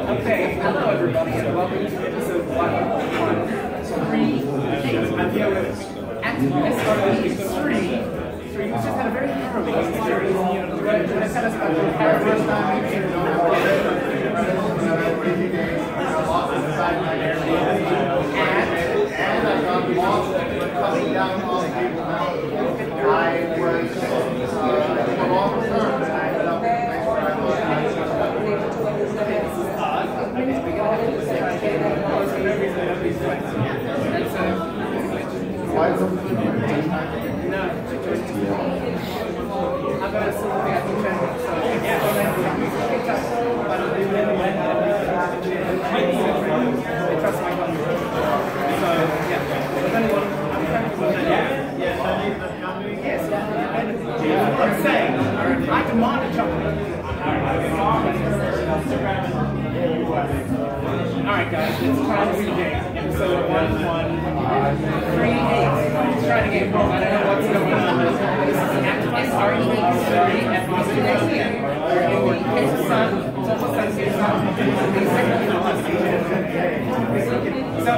Okay, hello everybody, and welcome to episode 113. SRE3, which just had a very harrowing story. Let's tell us about the first time we came and I got lost coming down off Table Mountain. I was a long term, and I ended up next where I was. Why is it? No. I've got a silver I can trend. So yeah, I trust my company. So yeah, if anyone, I'm trying to yes, I'm saying I demand a chocolate. Alright guys, let's try this again. Episode 1138. Let's try it again. I don't know what's going on. This is Activate SRE3 at Boston next year. In the case of Sun, social sensitive Sun, so, I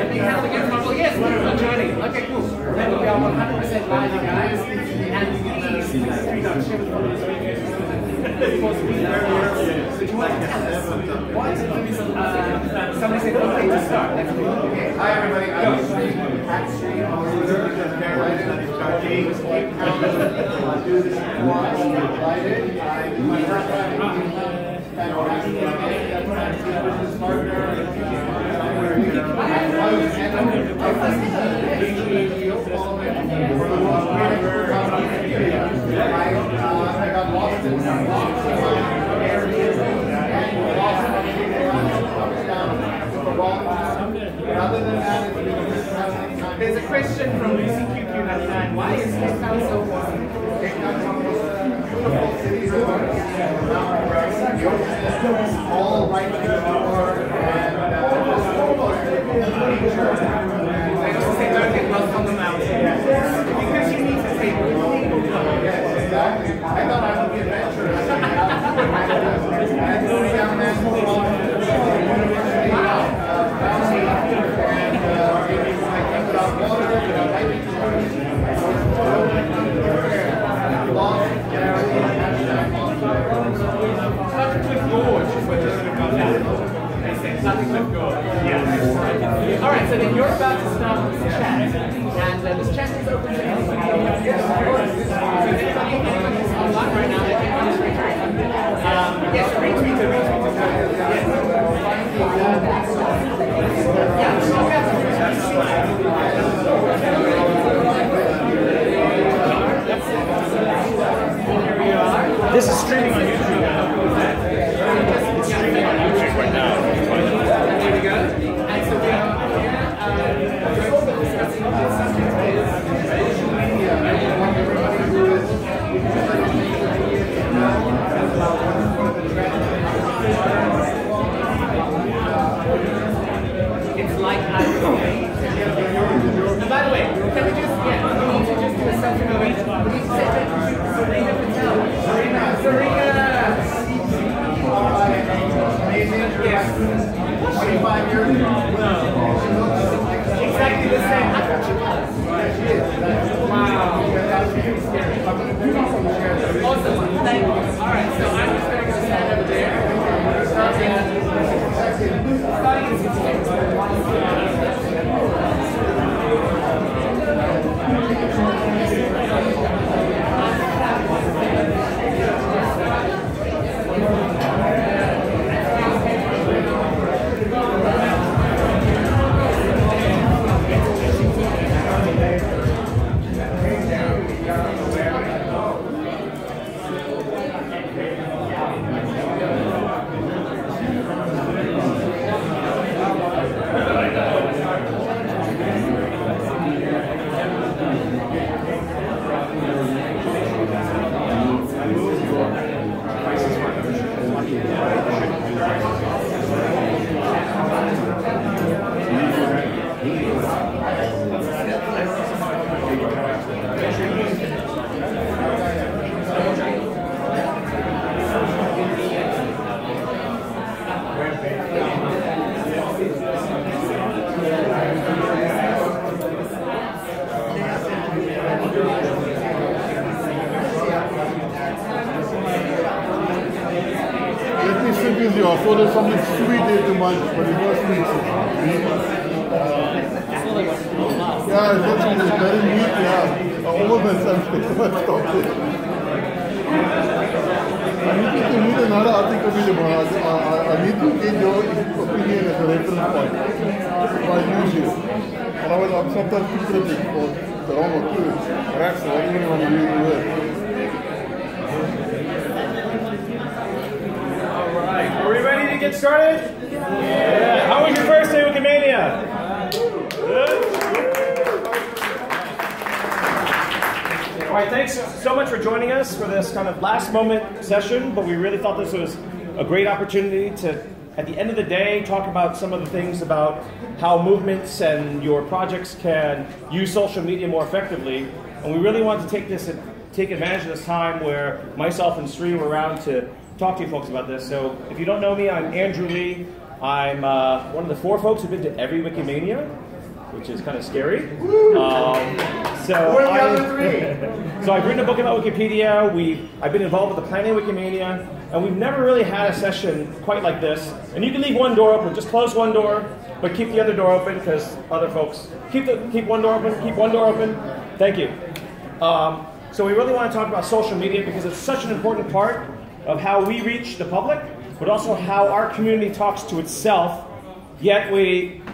think how to get trouble. Yes, I'm joining. Okay, cool. Then we are 100% live, you guys. And these 3 dot shift supposed to be very early. So you want to tell us what somebody said okay to start. Okay. Hi everybody, I'm actually on Twitter. I do this once, invited. I do my first business partner. I got lost in areas and lost other than that, there's a question from LucyQQ99. Why is Cape Town so awesome? Cape Town is one of the most beautiful cities in the world. The ocean is all right next door, and nature. I also say don't get lost on the mountain. Because you need to take yes, exactly. I thought I would be adventurous. And going down that whole university nothing but good. Yeah. All right, so then you're about to start this chat, and this chat is open to anyone. Yes, of course. So anyone who's online right now, they can run this retweet. Yes, retweet. This is streaming on YouTube now. It's streaming on YouTube right now. There we go. And so we are also discussing the subject is social media. It's like and by the way, can we just we need to just do a selfie moment. We need to say thank you to Serena Patel. Serena. Yes. 25 years ago. Exactly the same. I thought she was. She is. Wow. Awesome. Thank you. Alright, so I'm just going to go stand over there. Starting So there's something sweet there to munch, but it's not sweet. Yeah, it's actually very neat, yeah. Almost something. I need to meet another article with you. I need to get your opinion as a reference point. If I use you. And I'm sometimes too critic for the wrong or too rash, so I even want to use the word. Are we ready to get started? Yeah. How was your first day with Wikimania? Good? All right, thanks so much for joining us for this kind of last moment session, but we really thought this was a great opportunity to, at the end of the day, talk about some of the things about how movements and your projects can use social media more effectively. And we really wanted to take advantage of this time where myself and Sri were around to talk to you folks about this. So if you don't know me, I'm Andrew Lee. I'm one of the 4 folks who've been to every Wikimania, which is kind of scary. So I've written a book about Wikipedia. I've been involved with the planning of Wikimania, and we've never really had a session quite like this. And you can leave one door open, just close one door, but keep the other door open because other folks keep one door open, keep one door open. Thank you. So we really want to talk about social media because it's such an important part of how we reach the public, but also how our community talks to itself. Yet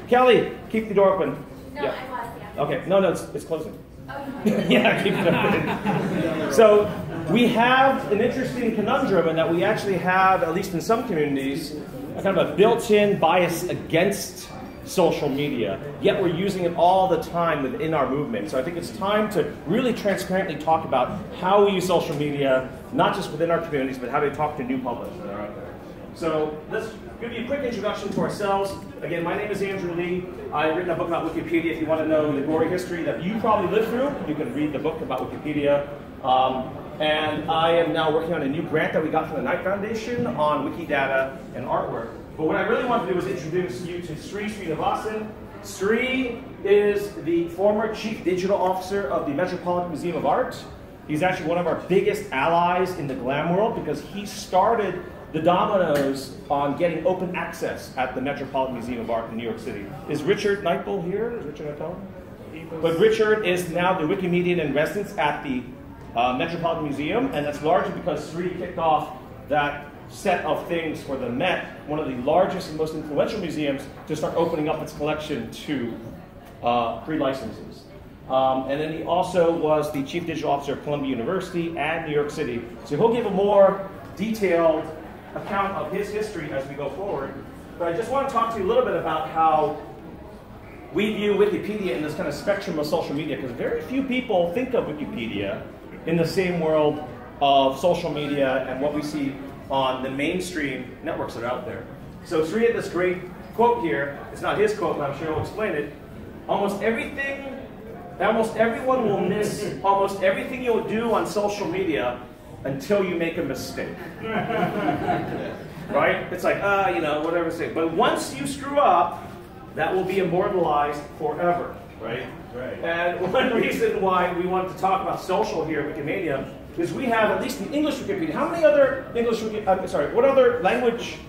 Kelly, keep the door open. No, yeah. I was, yeah. Okay, no, it's closing. Okay. Yeah, keep it open. So we have an interesting conundrum in that we actually have, at least in some communities, a kind of a built-in bias against social media, yet we're using it all the time within our movement. So I think it's time to really transparently talk about how we use social media, not just within our communities, but how we talk to new publics that are out there. So let's give you a quick introduction to ourselves. Again, my name is Andrew Lee. I've written a book about Wikipedia. If you want to know the gory history that you probably lived through, you can read the book about Wikipedia. And I am now working on a new grant that we got from the Knight Foundation on Wikidata and artwork. But what I really want to do is introduce you to Sri Srinivasan. Sri is the former Chief Digital Officer of the Metropolitan Museum of Art. He's actually one of our biggest allies in the glam world because he started the dominoes on getting open access at the Metropolitan Museum of Art in New York City. Is Richard Nightbull here? Is Richard Nightbull? But Richard is now the Wikimedian in residence at the Metropolitan Museum, and that's largely because Sri kicked off that set of things for the Met, one of the largest and most influential museums, to start opening up its collection to free licenses. And then he also was the Chief Digital Officer of Columbia University and New York City. So he'll give a more detailed account of his history as we go forward. But I just want to talk to you a little bit about how we view Wikipedia in this kind of spectrum of social media, because very few people think of Wikipedia in the same world of social media and what we see on the mainstream networks that are out there. So Sri had this great quote here. It's not his quote, but I'm sure he'll explain it. Almost everyone will miss almost everything you'll do on social media until you make a mistake. Right? It's like, you know, whatever mistake. But once you screw up, that will be immortalized forever, right? Right. And one reason why we wanted to talk about social here at Wikimania is we have, at least in English Wikipedia, how many other what other language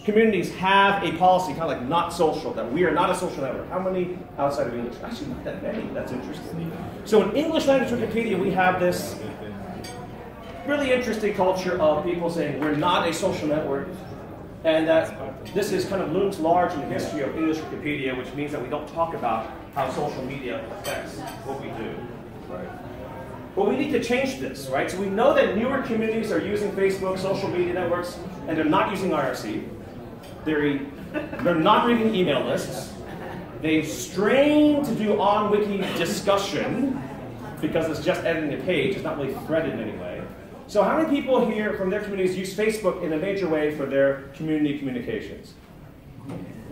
communities have a policy kind of like not social, that we are not a social network? How many outside of English? Actually, not that many. That's interesting. So in English language Wikipedia, we have this really interesting culture of people saying we're not a social network, and that this is kind of looms large in the history of English Wikipedia, which means that we don't talk about how social media affects what we do. Right. But we need to change this, right? So we know that newer communities are using Facebook, social media networks, and they're not using IRC. They're not reading email lists. They strain to do on-wiki discussion because it's just editing a page. It's not really threaded in any way. So how many people here from their communities use Facebook in a major way for their community communications?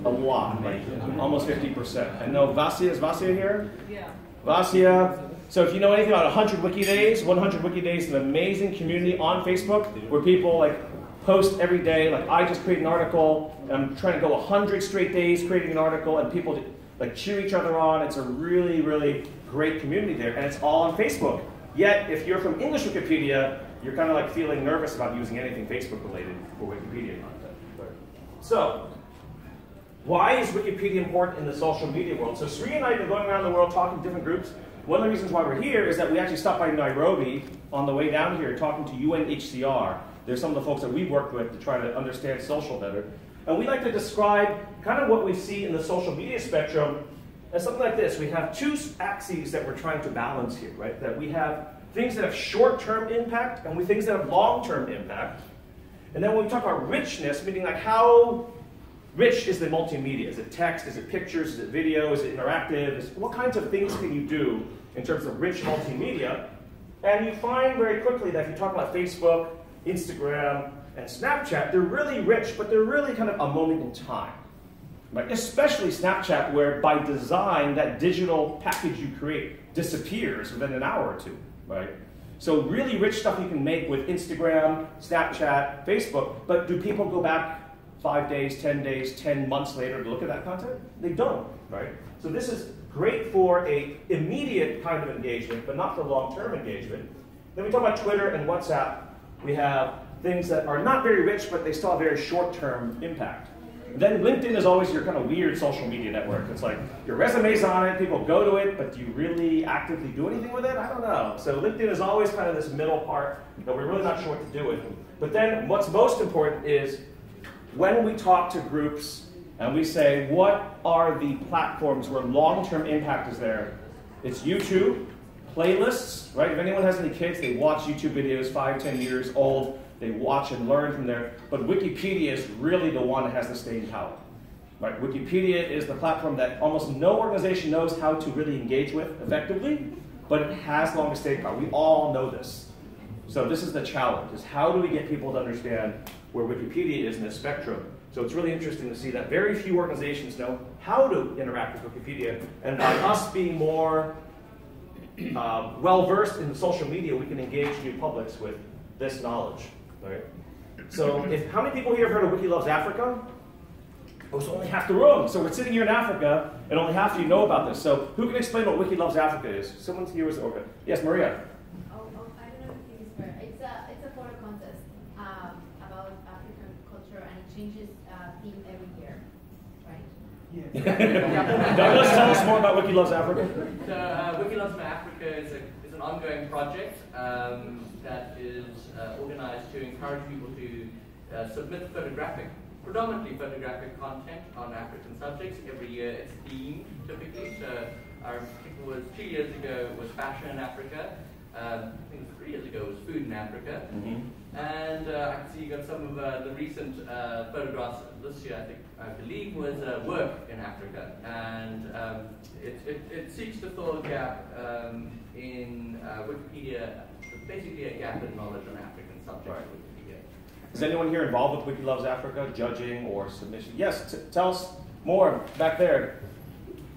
A lot, like almost 50%. I know Vasya, is Vasya here? Yeah. Vasya. So if you know anything about 100 Wiki Days, 100 Wiki Days is an amazing community on Facebook where people like post every day. Like I just created an article, and I'm trying to go 100 straight days creating an article, and people like cheer each other on. It's a really, really great community there, and it's all on Facebook. Yet, if you're from English Wikipedia, you're kind of like feeling nervous about using anything Facebook related for Wikipedia content. So, why is Wikipedia important in the social media world? So Sri and I have been going around the world talking to different groups. One of the reasons why we're here is that we actually stopped by Nairobi on the way down here talking to UNHCR. There's some of the folks that we've worked with to try to understand social better. And we like to describe kind of what we see in the social media spectrum as something like this. We have two axes that we're trying to balance here, right? That we have things that have short-term impact and things that have long-term impact. And then when we talk about richness, meaning like how rich is the multimedia? Is it text? Is it pictures? Is it video? Is it interactive? What kinds of things can you do in terms of rich multimedia? And you find very quickly that if you talk about Facebook, Instagram, and Snapchat, they're really rich, but they're really kind of a moment in time. Right? Especially Snapchat, where by design, that digital package you create disappears within an hour or two. Right? So really rich stuff you can make with Instagram, Snapchat, Facebook, but do people go back 5 days, 10 days, 10 months later to look at that content? They don't, right? So this is great for a immediate kind of engagement, but not for long-term engagement. Then we talk about Twitter and WhatsApp. We have things that are not very rich, but they still have very short-term impact. Then LinkedIn is always your kind of weird social media network. It's like your resume's on it, people go to it, but do you really actively do anything with it? I don't know. So LinkedIn is always kind of this middle part that we're really not sure what to do with. But then what's most important is when we talk to groups and we say, what are the platforms where long-term impact is there? It's YouTube, playlists, right? If anyone has any kids, they watch YouTube videos 5, 10 years old. They watch and learn from there. But Wikipedia is really the one that has the staying power. Right? Wikipedia is the platform that almost no organization knows how to really engage with effectively, but it has the longest staying power. We all know this. So this is the challenge, is how do we get people to understand where Wikipedia is in this spectrum? So it's really interesting to see that very few organizations know how to interact with Wikipedia. And by us being more well-versed in social media, we can engage new publics with this knowledge. Right? So how many people here have heard of Wiki Loves Africa? Oh, it's only half the room. So we're sitting here in Africa, and only half of you know about this. So who can explain what Wiki Loves Africa is? Someone here was over. Yes, Maria. I don't know if this is fair. It's a photo contest about African Douglas, tell us more about Wiki Loves Africa. So, Wiki Loves Africa is an ongoing project that is organized to encourage people to submit predominantly photographic content on African subjects. Every year it's themed, typically. So, I think it was 2 years ago it was fashion in Africa. I think it was 3 years ago it was food in Africa. And I can see you got some of the recent photographs this year, I believe was work in Africa. And it seeks to fill a gap in Wikipedia, basically a gap in knowledge on African subjects. Right. Wikipedia. Is anyone here involved with Wiki Loves Africa, judging or submission? Yes, tell us more back there.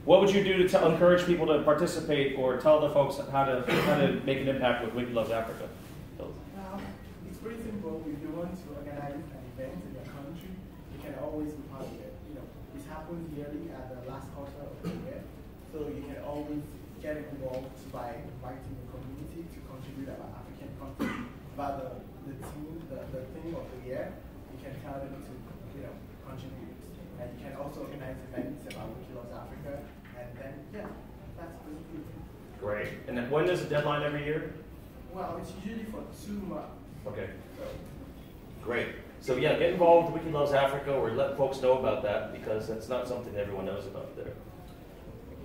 What would you do to encourage people to participate or tell the folks how to make an impact with Wiki Loves Africa? It's pretty simple. If you want to organize an event in your country, you can always be part of it. This happens yearly at the last quarter of the year, so you can always get involved by inviting the community to contribute about African content, about the theme of the year. You can tell them to contribute, and you can also organize events about Wiki Loves Africa. And then, yeah, that's basically it. Great. And then when is the deadline every year? Well, it's usually for 2 months. Okay. Great. So yeah, get involved with Wiki Loves Africa or let folks know about that because that's not something everyone knows about there.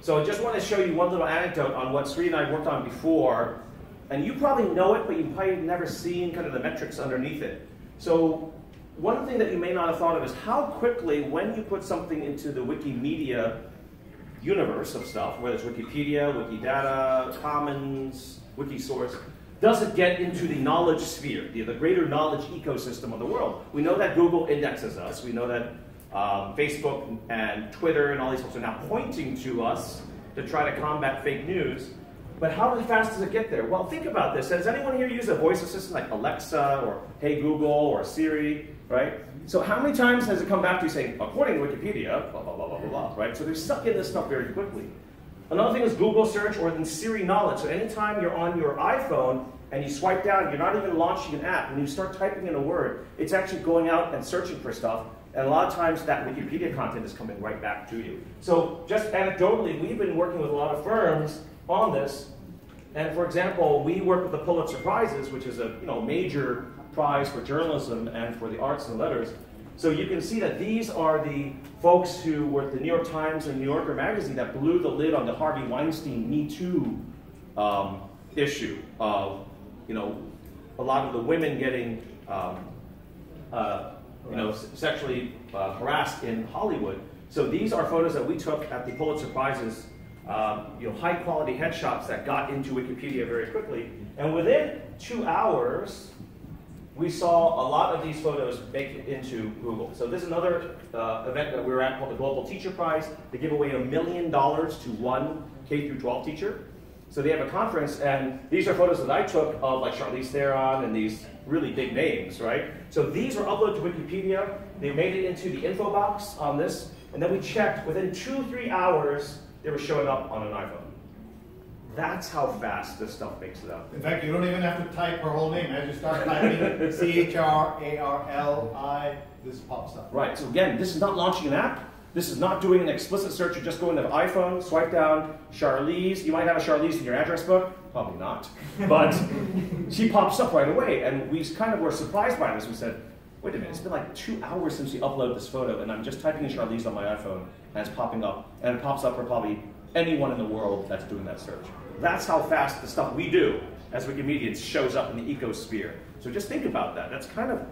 So I just want to show you one little anecdote on what Sri and I worked on before. And you probably know it, but you've probably never seen kind of the metrics underneath it. So one thing that you may not have thought of is how quickly, when you put something into the Wikimedia universe of stuff, whether it's Wikipedia, Wikidata, Commons, Wikisource, does it get into the knowledge sphere, the greater knowledge ecosystem of the world? We know that Google indexes us. We know that Facebook and Twitter and all these folks are now pointing to us to try to combat fake news. But how fast does it get there? Well, think about this. Has anyone here used a voice assistant like Alexa or Hey Google or Siri, right? So how many times has it come back to you saying, according to Wikipedia, blah, blah, blah, blah, blah, blah, right? So they're stuck in this stuff very quickly. Another thing is Google search or then Siri knowledge. So anytime you're on your iPhone and you swipe down, you're not even launching an app, and you start typing in a word, it's actually going out and searching for stuff. And a lot of times that Wikipedia content is coming right back to you. So just anecdotally, we've been working with a lot of firms on this. And for example, we work with the Pulitzer Prizes, which is a major prize for journalism and for the arts and letters. So you can see that these are the folks who were at the New York Times and New Yorker magazine that blew the lid on the Harvey Weinstein Me Too issue of a lot of the women getting sexually harassed in Hollywood. So these are photos that we took at the Pulitzer Prizes, high quality headshots that got into Wikipedia very quickly. And within 2 hours, we saw a lot of these photos make it into Google. So this is another event that we were at called the Global Teacher Prize. They give away $1 million to one K-12 teacher. So they have a conference, and these are photos that I took of like Charlize Theron and these really big names, right? So these were uploaded to Wikipedia. They made it into the info box on this, and then we checked. Within 2-3 hours, they were showing up on an iPhone. That's how fast this stuff makes it up. In fact, you don't even have to type her whole name. As you start typing CHRARLI, this pops up. Right, so again, this is not launching an app. This is not doing an explicit search. You're just going to the iPhone, swipe down, Charlize. You might have a Charlize in your address book. Probably not. But she pops up right away. And we kind of were surprised by this. We said, wait a minute, it's been like 2 hours since we uploaded this photo, and I'm just typing in Charlize on my iPhone, and it's popping up. And it pops up for probably anyone in the world that's doing that search. That's how fast the stuff we do as Wikimedians shows up in the ecosphere. So just think about that. That's kind of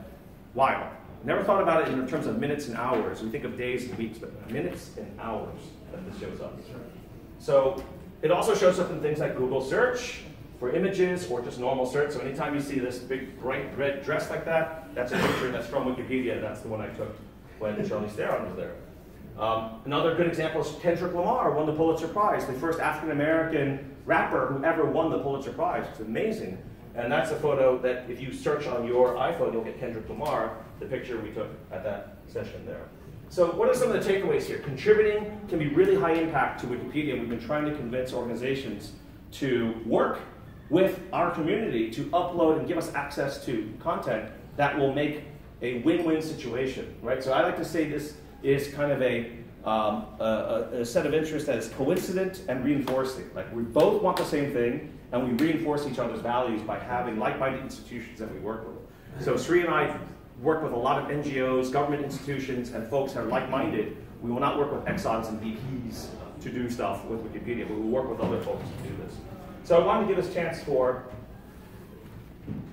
wild. Never thought about it in terms of minutes and hours. We think of days and weeks, but minutes and hours that this shows up. So it also shows up in things like Google search for images or just normal search. So anytime you see this big bright red dress like that, that's a picture that's from Wikipedia. That's the one I took when Charlize Theron was there. Another good example is Kendrick Lamar won the Pulitzer Prize, the first African-American rapper who ever won the Pulitzer Prize. It's amazing. And that's a photo that if you search on your iPhone, you'll get Kendrick Lamar, the picture we took at that session there. So what are some of the takeaways here? Contributing can be really high impact to Wikipedia. We've been trying to convince organizations to work with our community to upload and give us access to content that will make a win-win situation, right? So I like to say this is kind of a a set of interests that is coincident and reinforcing. Like we both want the same thing, and we reinforce each other's values by having like-minded institutions that we work with. So Sri and I work with a lot of NGOs, government institutions, and folks that are like-minded. We will not work with Exxons and BPs to do stuff with Wikipedia, but we will work with other folks to do this. So I wanted to give this chance for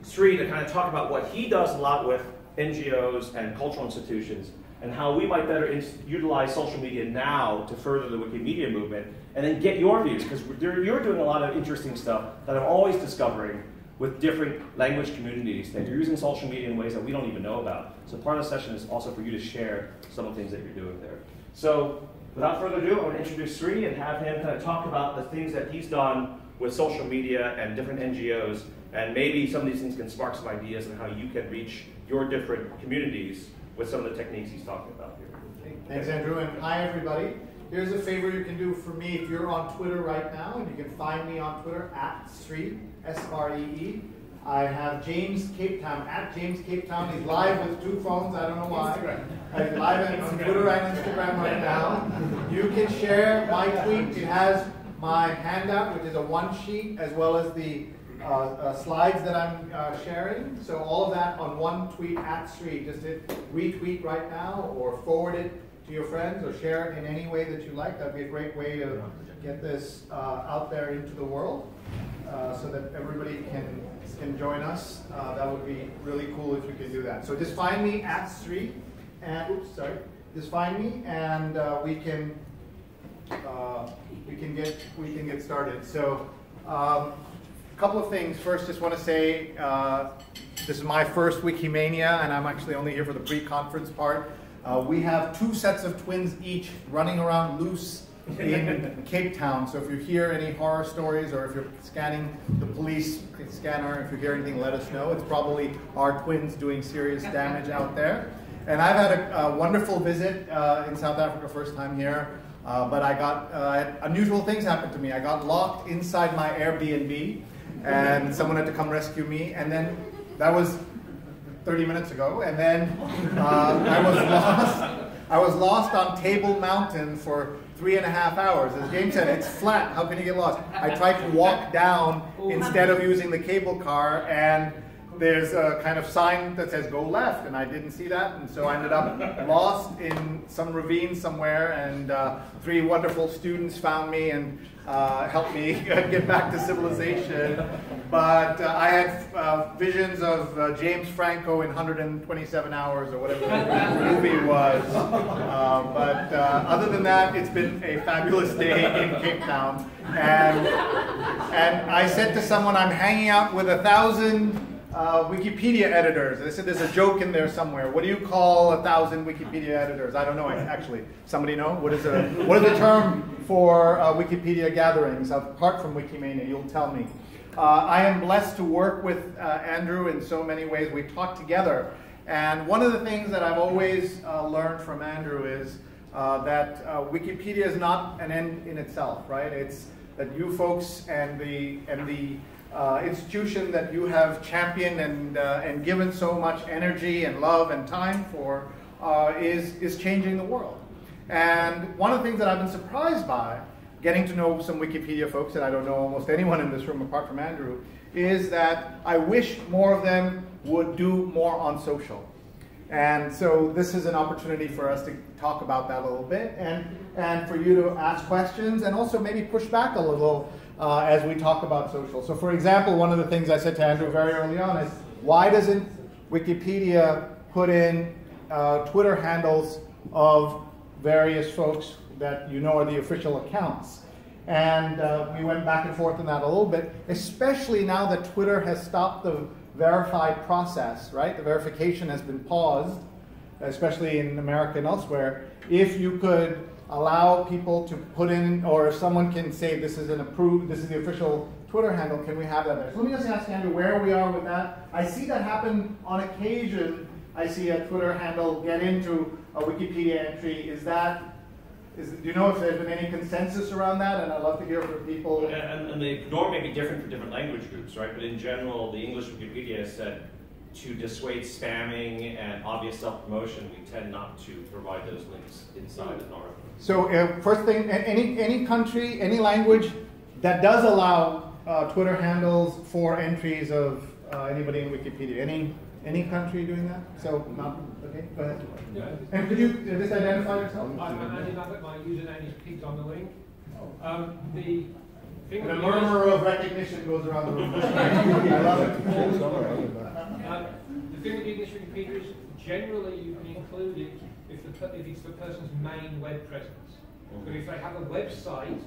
Sri to kind of talk about what he does a lot with NGOs and cultural institutions, and how we might better utilize social media now to further the Wikimedia movement, and then get your views, because you're doing a lot of interesting stuff that I'm always discovering with different language communities that you're using social media in ways that we don't even know about. So part of the session is also for you to share some of the things that you're doing there. So without further ado, I want to introduce Sri and have him kind of talk about the things that he's done with social media and different NGOs, and maybe some of these things can spark some ideas on how you can reach your different communities with some of the techniques he's talking about here. Thanks, Andrew, and hi, everybody. Here's a favor you can do for me if you're on Twitter right now, and you can find me on Twitter at Sree, S-R-E-E. I have James Cape Town, at James Cape Town. He's live with 2 phones, I don't know why. He's live on Twitter and Instagram right now. You can share my tweet. It has my handout, which is a 1-sheet, as well as the slides that I'm sharing. So all of that on one tweet at Sree. Just hit retweet right now, or forward it to your friends, or share it in any way that you like. That'd be a great way to get this out there into the world, so that everybody can join us. That would be really cool if you can do that. So just find me at Sree, and just find me, and we can get started. So. A couple of things. First, just want to say this is my first Wikimania, and I'm actually only here for the pre-conference part. We have 2 sets of twins each running around loose in Cape Town. So if you hear any horror stories, or if you're scanning the police scanner, if you hear anything, let us know. It's probably our twins doing serious damage out there. And I've had a wonderful visit in South Africa, first time here. But I got unusual things happened to me. I got locked inside my Airbnb, and someone had to come rescue me. And then that was 30 minutes ago. And then I was lost on Table Mountain for 3.5 hours. As James said, it's flat. How can you get lost? I tried to walk down instead of using the cable car, and there's a kind of sign that says go left, and I didn't see that, and so I ended up lost in some ravine somewhere, and 3 wonderful students found me and helped me get back to civilization. But I had visions of James Franco in 127 Hours, or whatever the movie was. But other than that, it's been a fabulous day in Cape Town. And I said to someone, I'm hanging out with 1,000 Wikipedia editors. I said there's a joke in there somewhere. What do you call 1,000 Wikipedia editors? I don't know, actually. Somebody know? What is the term for Wikipedia gatherings apart from Wikimania? You'll tell me. I am blessed to work with Andrew in so many ways. We talk together. And one of the things that I've always learned from Andrew is that Wikipedia is not an end in itself, right? It's that you folks and the institution that you have championed and given so much energy and love and time for is changing the world. And one of the things that I've been surprised by, getting to know some Wikipedia folks, and I don't know almost anyone in this room apart from Andrew, is that I wish more of them would do more on social. And so this is an opportunity for us to talk about that a little bit, and for you to ask questions, and also maybe push back a little as we talk about social. So for example, one of the things I said to Andrew very early on is, why doesn't Wikipedia put in Twitter handles of various folks that you know are the official accounts? And we went back and forth on that a little bit, especially now that Twitter has stopped the verified process, right? The verification has been paused, especially in America and elsewhere. If you could allow people to put in, or if someone can say this is an approved, this is the official Twitter handle, can we have that there? So let me just ask Andrew where we are with that. I see that happen on occasion. I see a Twitter handle get into a Wikipedia entry. Do you know if there's been any consensus around that? And I'd love to hear from people. And the norm may be different for different language groups, right? But in general, the English Wikipedia has said to dissuade spamming and obvious self-promotion, we tend not to provide those links inside an article. So first thing, any country, any language that does allow Twitter handles for entries of anybody in Wikipedia. Any country doing that? So, not, okay, go ahead. Yeah. And could you just identify yourself? I'm Andy Babbitt, my username is Pigs on the Wing. The The murmur of recognition goes around the room. I love it. The thing with the English Wikipedia is generally you can include it if it's the person's main web presence. But if they have a website,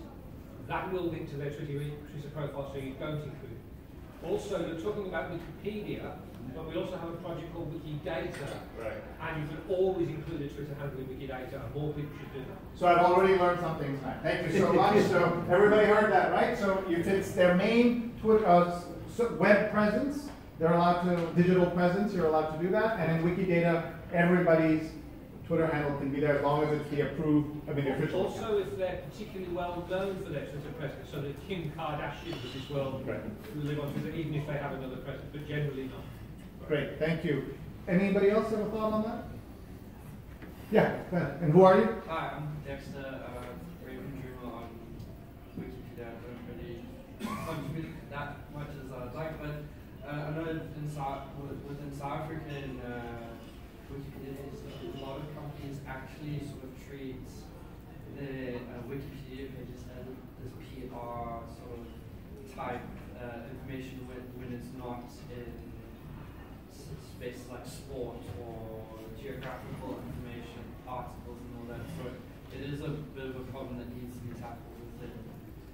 that will link to their Twitter profile, so you don't include it. Also, you're talking about Wikipedia, but we also have a project called Wikidata, and you can always include a Twitter handle in Wikidata, and more people should do that. So I've already learned something tonight. Thank you so much. So everybody heard that, right? So if it's their main Twitter, web presence, they're allowed to, digital presence, you're allowed to do that. And in Wikidata, everybody's Twitter handle can be there as long as it's the approved, I mean the official. Also, if they're particularly well known for their Twitter presence, so that Kim Kardashian of this world will live on Twitter, even if they have another presence, but generally not. Great, thank you. Anybody else have a thought on that? Yeah, go ahead. And who are you? Hi, I'm Dexter, Raven Dreamer on Wikipedia. I don't really contribute that much as I'd like, but I know within South African Wikipedia, a lot of companies actually sort of treat their Wikipedia pages as this PR sort of type information when it's not in spaces like sport or geographical information, articles and all that. So it is a bit of a problem that needs to be tackled within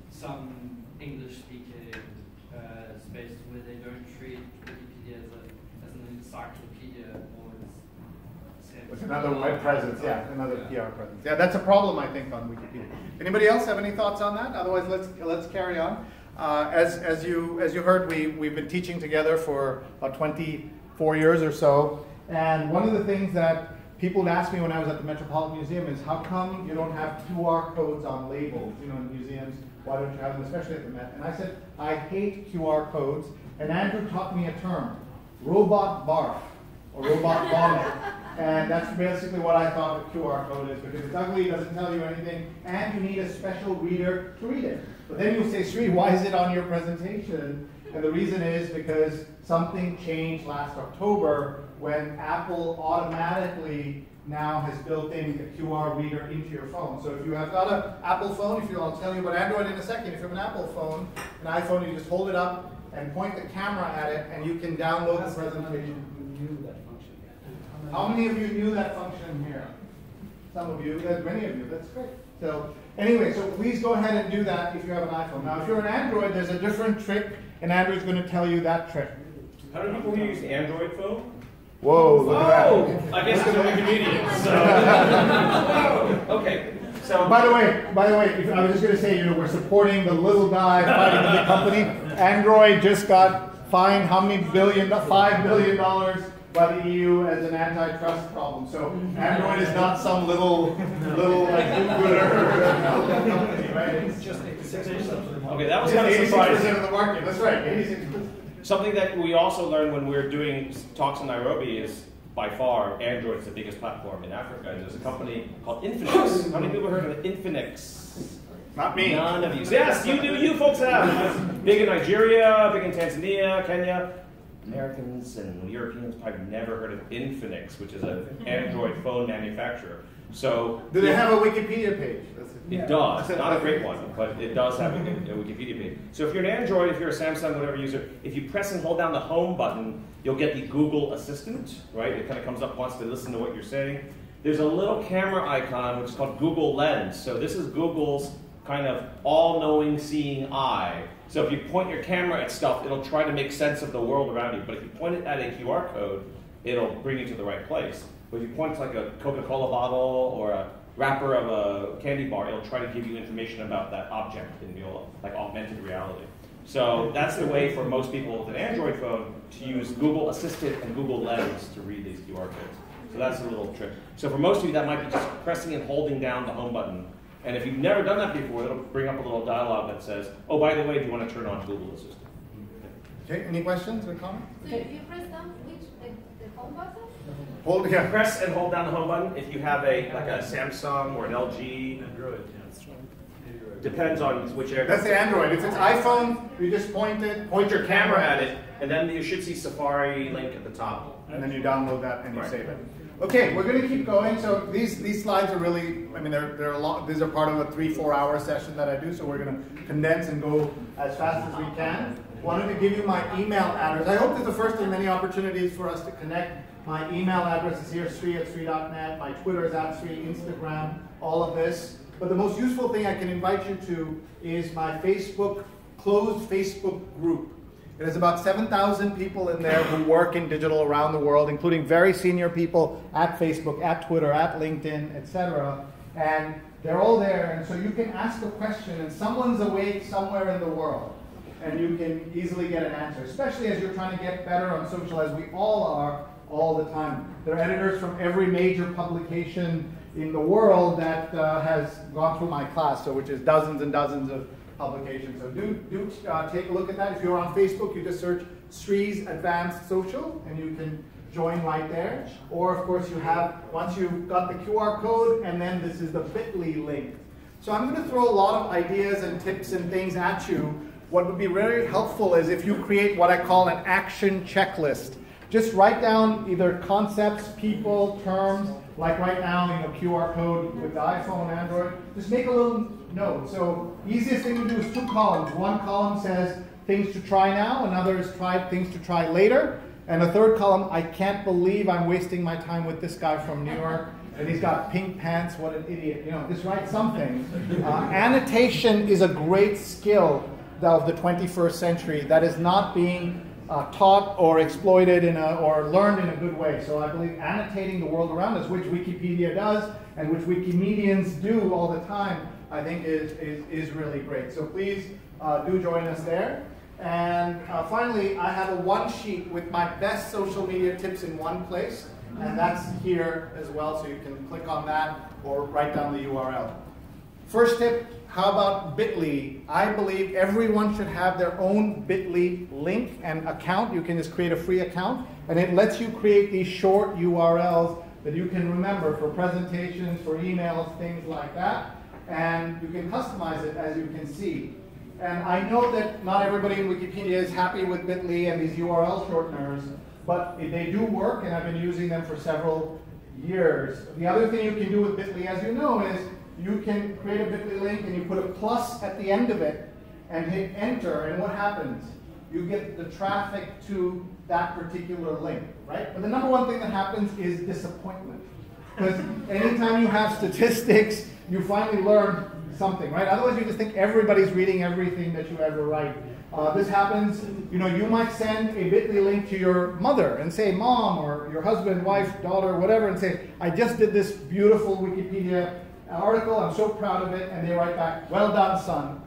some English-speaking spaces where they don't treat Wikipedia as an encyclopedia or With another web presence, yeah, another PR presence. Yeah, that's a problem I think on Wikipedia. Anybody else have any thoughts on that? Otherwise, let's carry on. As you heard, we've been teaching together for about 24 years or so, and one of the things that people would ask me when I was at the Metropolitan Museum is, how come you don't have QR codes on labels? You know, in museums, why don't you have them, especially at the Met? And I said, I hate QR codes, and Andrew taught me a term, robot barf, or robot vomit. And that's basically what I thought a QR code is, because it's ugly, it doesn't tell you anything, and you need a special reader to read it. But then you say, Sri, why is it on your presentation? And the reason is because something changed last October when Apple automatically now has built in a QR reader into your phone. So if you have got an Apple phone, I'll tell you about Android in a second. If you have an Apple phone, an iPhone, you just hold it up and point the camera at it, and you can download the presentation. How many of you knew that function here? Some of you, many of you, that's great. So anyway, so please go ahead and do that if you have an iPhone. Now if you're an Android, there's a different trick, and Android's going to tell you that trick. How do people use the Android phone? Whoa, look at that. I guess it's a Wikipedia. So. Okay. So By the way, I was just going to say, we're supporting the little guy fighting the big company. Android just got fined how many billion? $5 billion by the EU as an antitrust problem. So Android is not some little like do-gooder company, right? It's just 86%. Okay, that was kind of surprising. 86% of the market. That's right. 86%. Something that we also learned when we were doing talks in Nairobi is, by far, Android's the biggest platform in Africa. And there's a company called Infinix. How many people heard of Infinix? Not me. None of you. Yes, you do. You folks have. Big in Nigeria, big in Tanzania, Kenya. Americans and Europeans probably never heard of Infinix, which is an Android phone manufacturer. So do they have a Wikipedia page? It does. Not a great one, but it does have a Wikipedia page. So if you're an Android, if you're a Samsung, whatever user, if you press and hold down the home button, you'll get the Google Assistant, right? It kind of comes up, wants to listen to what you're saying. There's a little camera icon, which is called Google Lens. So this is Google's kind of all-knowing, seeing eye. So if you point your camera at stuff, it'll try to make sense of the world around you. But if you point it at a QR code, it'll bring you to the right place. But if you point to like a Coca-Cola bottle or a wrapper of a candy bar, it'll try to give you information about that object in real, like augmented reality. So that's the way for most people with an Android phone to use Google Assistant and Google Lens to read these QR codes. So that's a little trick. So for most of you, that might be just pressing and holding down the home button. And if you've never done that before, it'll bring up a little dialogue that says, oh, by the way, do you want to turn on Google Assistant? Okay, any questions or comments? So if you press down, which home button? Hold, yeah. Press and hold down the home button if you have a Samsung or an LG. Android. Depends on which area. That's the Android. If it's iPhone, you just point your camera at it, and then you should see Safari link at the top. And then you download that and you save it. Okay, we're going to keep going. So these slides are really, I mean, they're a lot. These are part of a 3-4 hour session that I do. So we're going to condense and go as fast as we can. Wanted to give you my email address. I hope this is the first of many opportunities for us to connect. My email address is here, sri@sri.net. My Twitter is @sri, Instagram, all of this. But the most useful thing I can invite you to is my closed Facebook group. There's about 7,000 people in there who work in digital around the world, including very senior people at Facebook, at Twitter, at LinkedIn, etc. And they're all there, and so you can ask a question, and someone's awake somewhere in the world, and you can easily get an answer, especially as you're trying to get better on social, as we all are all the time. There are editors from every major publication in the world that has gone through my class, so which is dozens and dozens of publications. So do take a look at that. If you're on Facebook, you just search Sri's Advanced Social, and you can join right there. Or of course you have, once you've got the QR code, and then this is the bit.ly link. So I'm going to throw a lot of ideas and tips and things at you. What would be very helpful is if you create what I call an action checklist. Just write down either concepts, people, terms, like right now, QR code with the iPhone, Android. Just make a little note. So easiest thing to do is 2 columns. One column says things to try now, another is things to try later, and a third column, I can't believe I'm wasting my time with this guy from New York, and he's got pink pants, what an idiot. Just write something. Annotation is a great skill of the 21st century that is not being taught or exploited or learned in a good way. So I believe annotating the world around us, which Wikipedia does and which Wikimedians do all the time, I think is really great. So please do join us there. And finally, I have a one sheet with my best social media tips in one place, and that's here as well, so you can click on that or write down the URL. First tip, how about bit.ly? I believe everyone should have their own bit.ly link and account. You can just create a free account, and it lets you create these short URLs that you can remember for presentations, for emails, things like that. And you can customize it, as you can see. And I know that not everybody in Wikipedia is happy with bit.ly and these URL shorteners, but they do work, and I've been using them for several years. The other thing you can do with bit.ly, as you know, is you can create a bit.ly link and you put a plus at the end of it and hit enter, and what happens? You get the traffic to that particular link, right? But the number one thing that happens is disappointment. Because anytime you have statistics, you finally learn something, right? Otherwise you just think everybody's reading everything that you ever write. This happens, you might send a bit.ly link to your mother and say, Mom, or your husband, wife, daughter, whatever, and say, I just did this beautiful Wikipedia article, I'm so proud of it, and they write back, well done, son.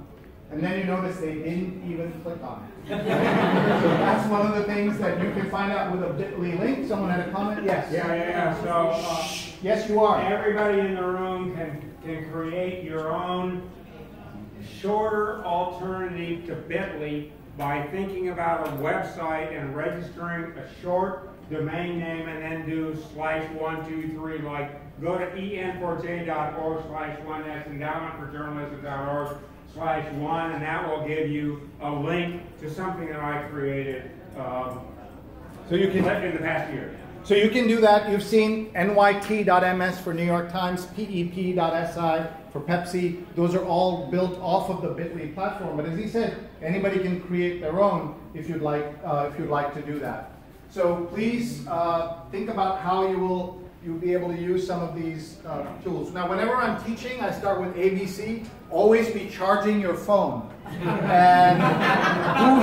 And then you notice they didn't even click on it. So that's one of the things that you can find out with a bit.ly link. Someone had a comment? Yes. Yeah. So, yes, you are. Everybody in the room can create your own shorter alternative to bit.ly by thinking about a website and registering a short domain name and then do /123, like go to en4j.org/1s endowmentforjournalism.org/1, and that will give you a link to something that I created so you can, in the past year. So you can do that. You've seen nyt.ms for New York Times, pep.si for Pepsi. Those are all built off of the bit.ly platform. But as he said, anybody can create their own if you'd like to do that. So please think about how you'll be able to use some of these tools. Now, whenever I'm teaching, I start with ABC. Always be charging your phone. And who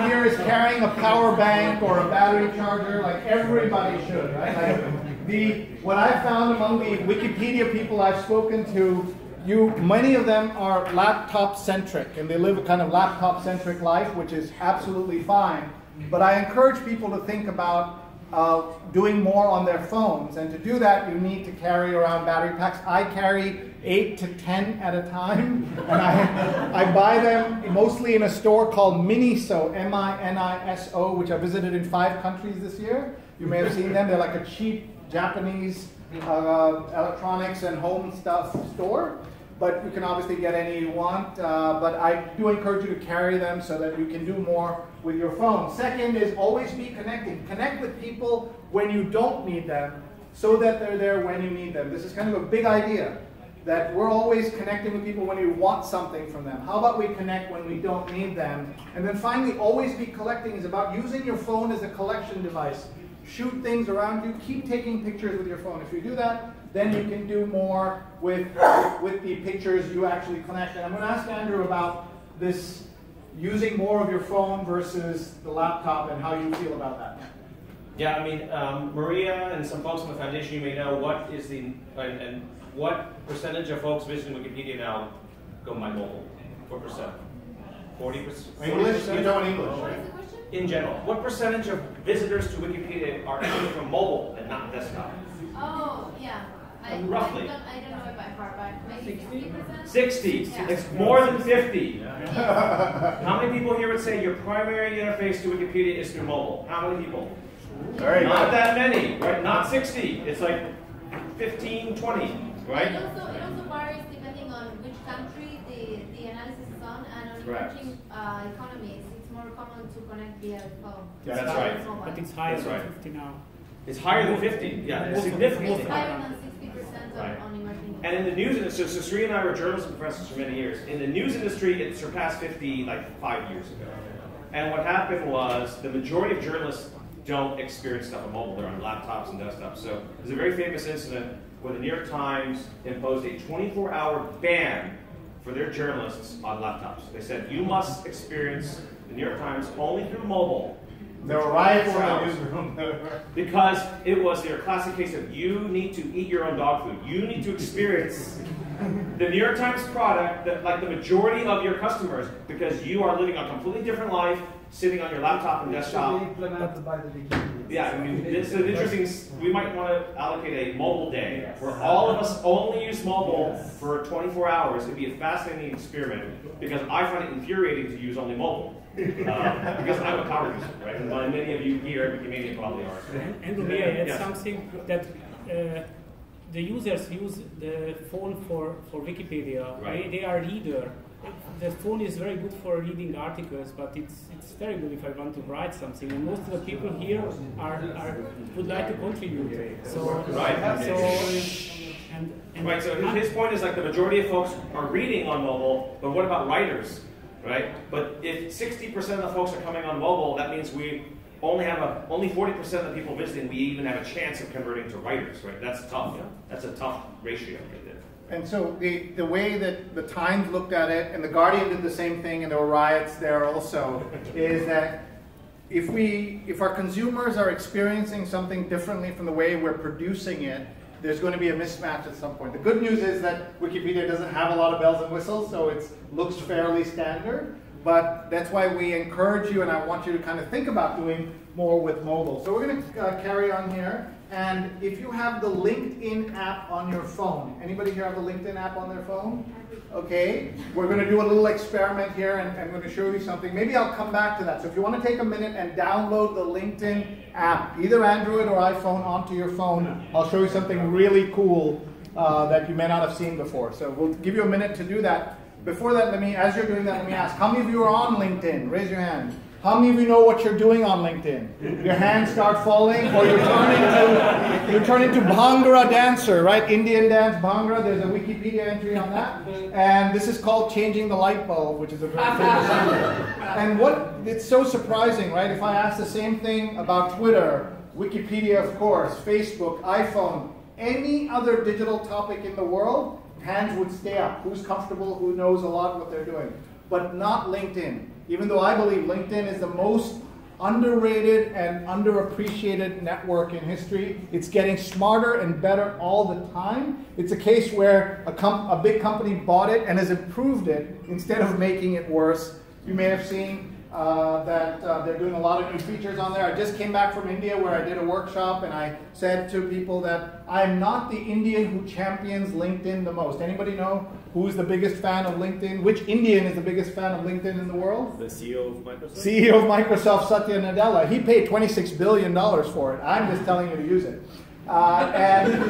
here is carrying a power bank or a battery charger? Like everybody should, right? What I've found among the Wikipedia people I've spoken to, many of them are laptop-centric, and they live a kind of laptop-centric life, which is absolutely fine. But I encourage people to think about doing more on their phones, and to do that you need to carry around battery packs. I carry 8 to 10 at a time, and I buy them mostly in a store called Miniso, M-I-N-I-S-O, which I visited in 5 countries this year. You may have seen them. They're like a cheap Japanese electronics and home stuff store. But you can obviously get any you want. But I do encourage you to carry them so that you can do more with your phone. Second is always be connecting. Connect with people when you don't need them so that they're there when you need them. This is kind of a big idea, that we're always connecting with people when we want something from them. How about we connect when we don't need them? And then finally, always be collecting is about using your phone as a collection device. Shoot things around you. Keep taking pictures with your phone. If you do that, then you can do more with the pictures you actually collect. And I'm going to ask Andrew about this using more of your phone versus the laptop and how you feel about that. Yeah, I mean, Maria and some folks on the foundation, you may know what is the, and what percentage of folks visiting Wikipedia now go by mobile? What percent? 40%? English? You know in English, right? In general, what percentage of visitors to Wikipedia are coming from mobile and not desktop? Oh, yeah. Roughly. I don't know it by heart, but maybe 60%? 60. Yeah. It's more than 50. How many people here would say your primary interface to Wikipedia is through mobile? How many people? Very Not good. that many, right? Not 60. It's like 15, 20, right? It also varies depending on which country the analysis is on, and on emerging economies, it's more common to connect via phone. Yeah, that's right. But it's higher That's than right. 50 now. It's higher than 50. Yeah, significantly It's higher higher. than 60% Right. on emerging And in the news industry, so Sri and I were journalism professors for many years. In the news industry, it surpassed 50 like 5 years ago. And what happened was the majority of journalists don't experience stuff on mobile. They're on laptops and desktops. So there's a very famous incident where the New York Times imposed a 24-hour ban for their journalists on laptops. They said, you must experience the New York Times only through mobile. There were riots in the newsroom. Because it was their classic case of you need to eat your own dog food. You need to experience the New York Times product that, like the majority of your customers, because you are living a completely different life, sitting on your laptop and desktop. Implemented by the Wikimania. Yeah, I mean, it's an interesting, we might want to allocate a mobile day where all of us only use mobile for 24 hours. It'd be a fascinating experiment because I find it infuriating to use only mobile. Because I'm a power user, right? And many of you here at Wikimania probably are. And may I add something that the users use the phone for Wikipedia. Right. They are reader. The phone is very good for reading articles, but it's terrible if I want to write something. And most of the people here would like to contribute. So right. So his point is like the majority of folks are reading on mobile, but what about writers, right? But if 60% of the folks are coming on mobile, that means we only have only 40% of the people visiting. We even have a chance of converting to writers, right? That's tough. That's a tough ratio right there. And so the way that the Times looked at it, and the Guardian did the same thing, and there were riots there also, is that if our consumers are experiencing something differently from the way we're producing it, there's going to be a mismatch at some point. The good news is that Wikipedia doesn't have a lot of bells and whistles, so it looks fairly standard. But that's why we encourage you, and I want you to kind of think about doing more with mobile. So we're going to carry on here. And if you have the LinkedIn app on your phone, anybody here have the LinkedIn app on their phone? Okay, we're going to do a little experiment here, and I'm going to show you something. Maybe I'll come back to that. So if you want to take a minute and download the LinkedIn app, either Android or iPhone, onto your phone, I'll show you something really cool that you may not have seen before. So we'll give you a minute to do that. Before that, as you're doing that, let me ask, how many of you are on LinkedIn? Raise your hand. How many of you know what you're doing on LinkedIn? Your hands start falling, or you turn into Bhangra dancer, right? Indian dance, Bhangra. There's a Wikipedia entry on that. And this is called changing the light bulb, which is a very famous thing. And it's so surprising, right? If I ask the same thing about Twitter, Wikipedia, of course, Facebook, iPhone, any other digital topic in the world, hands would stay up. Who's comfortable, who knows a lot what they're doing. But not LinkedIn. Even though I believe LinkedIn is the most underrated and underappreciated network in history, it's getting smarter and better all the time. It's a case where a big company bought it and has improved it instead of making it worse. You may have seen that they're doing a lot of new features on there. I just came back from India where I did a workshop and I said to people that I'm not the Indian who champions LinkedIn the most. Anybody know who's the biggest fan of LinkedIn? Which Indian is the biggest fan of LinkedIn in the world? The CEO of Microsoft? CEO of Microsoft, Satya Nadella. He paid $26 billion for it. I'm just telling you to use it. And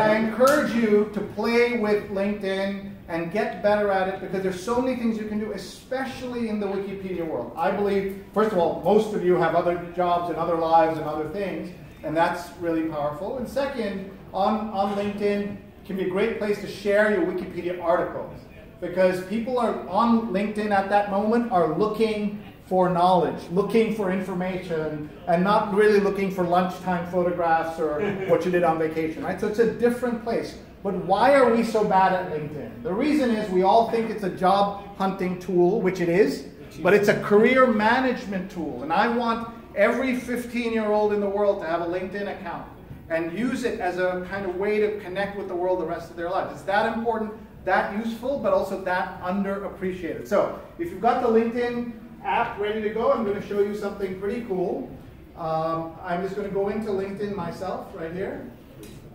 I encourage you to play with LinkedIn and get better at it because there's so many things you can do, especially in the Wikipedia world. I believe, first of all, most of you have other jobs and other lives and other things, and that's really powerful. And second, on LinkedIn can be a great place to share your Wikipedia articles because people are on LinkedIn at that moment are looking for knowledge, looking for information, and not really looking for lunchtime photographs or what you did on vacation, right? So it's a different place. But why are we so bad at LinkedIn? The reason is we all think it's a job hunting tool, which it is, but it's a career management tool. And I want every 15-year-old in the world to have a LinkedIn account and use it as a kind of way to connect with the world the rest of their lives. It's that important, that useful, but also that underappreciated. So if you've got the LinkedIn app ready to go, I'm going to show you something pretty cool. I'm just going to go into LinkedIn myself right here.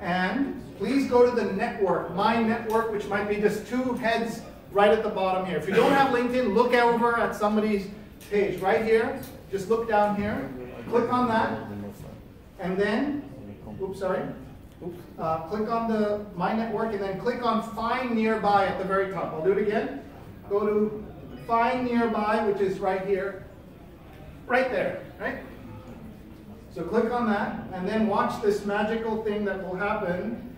And please go to the network, my network, which might be just two heads right at the bottom here. If you don't have LinkedIn, look over at somebody's page right here. Just look down here. Click on that. And then, click on the My Network and then click on Find Nearby at the very top. I'll do it again. Go to Find Nearby, which is right here. Right there, right? So click on that, and then watch this magical thing that will happen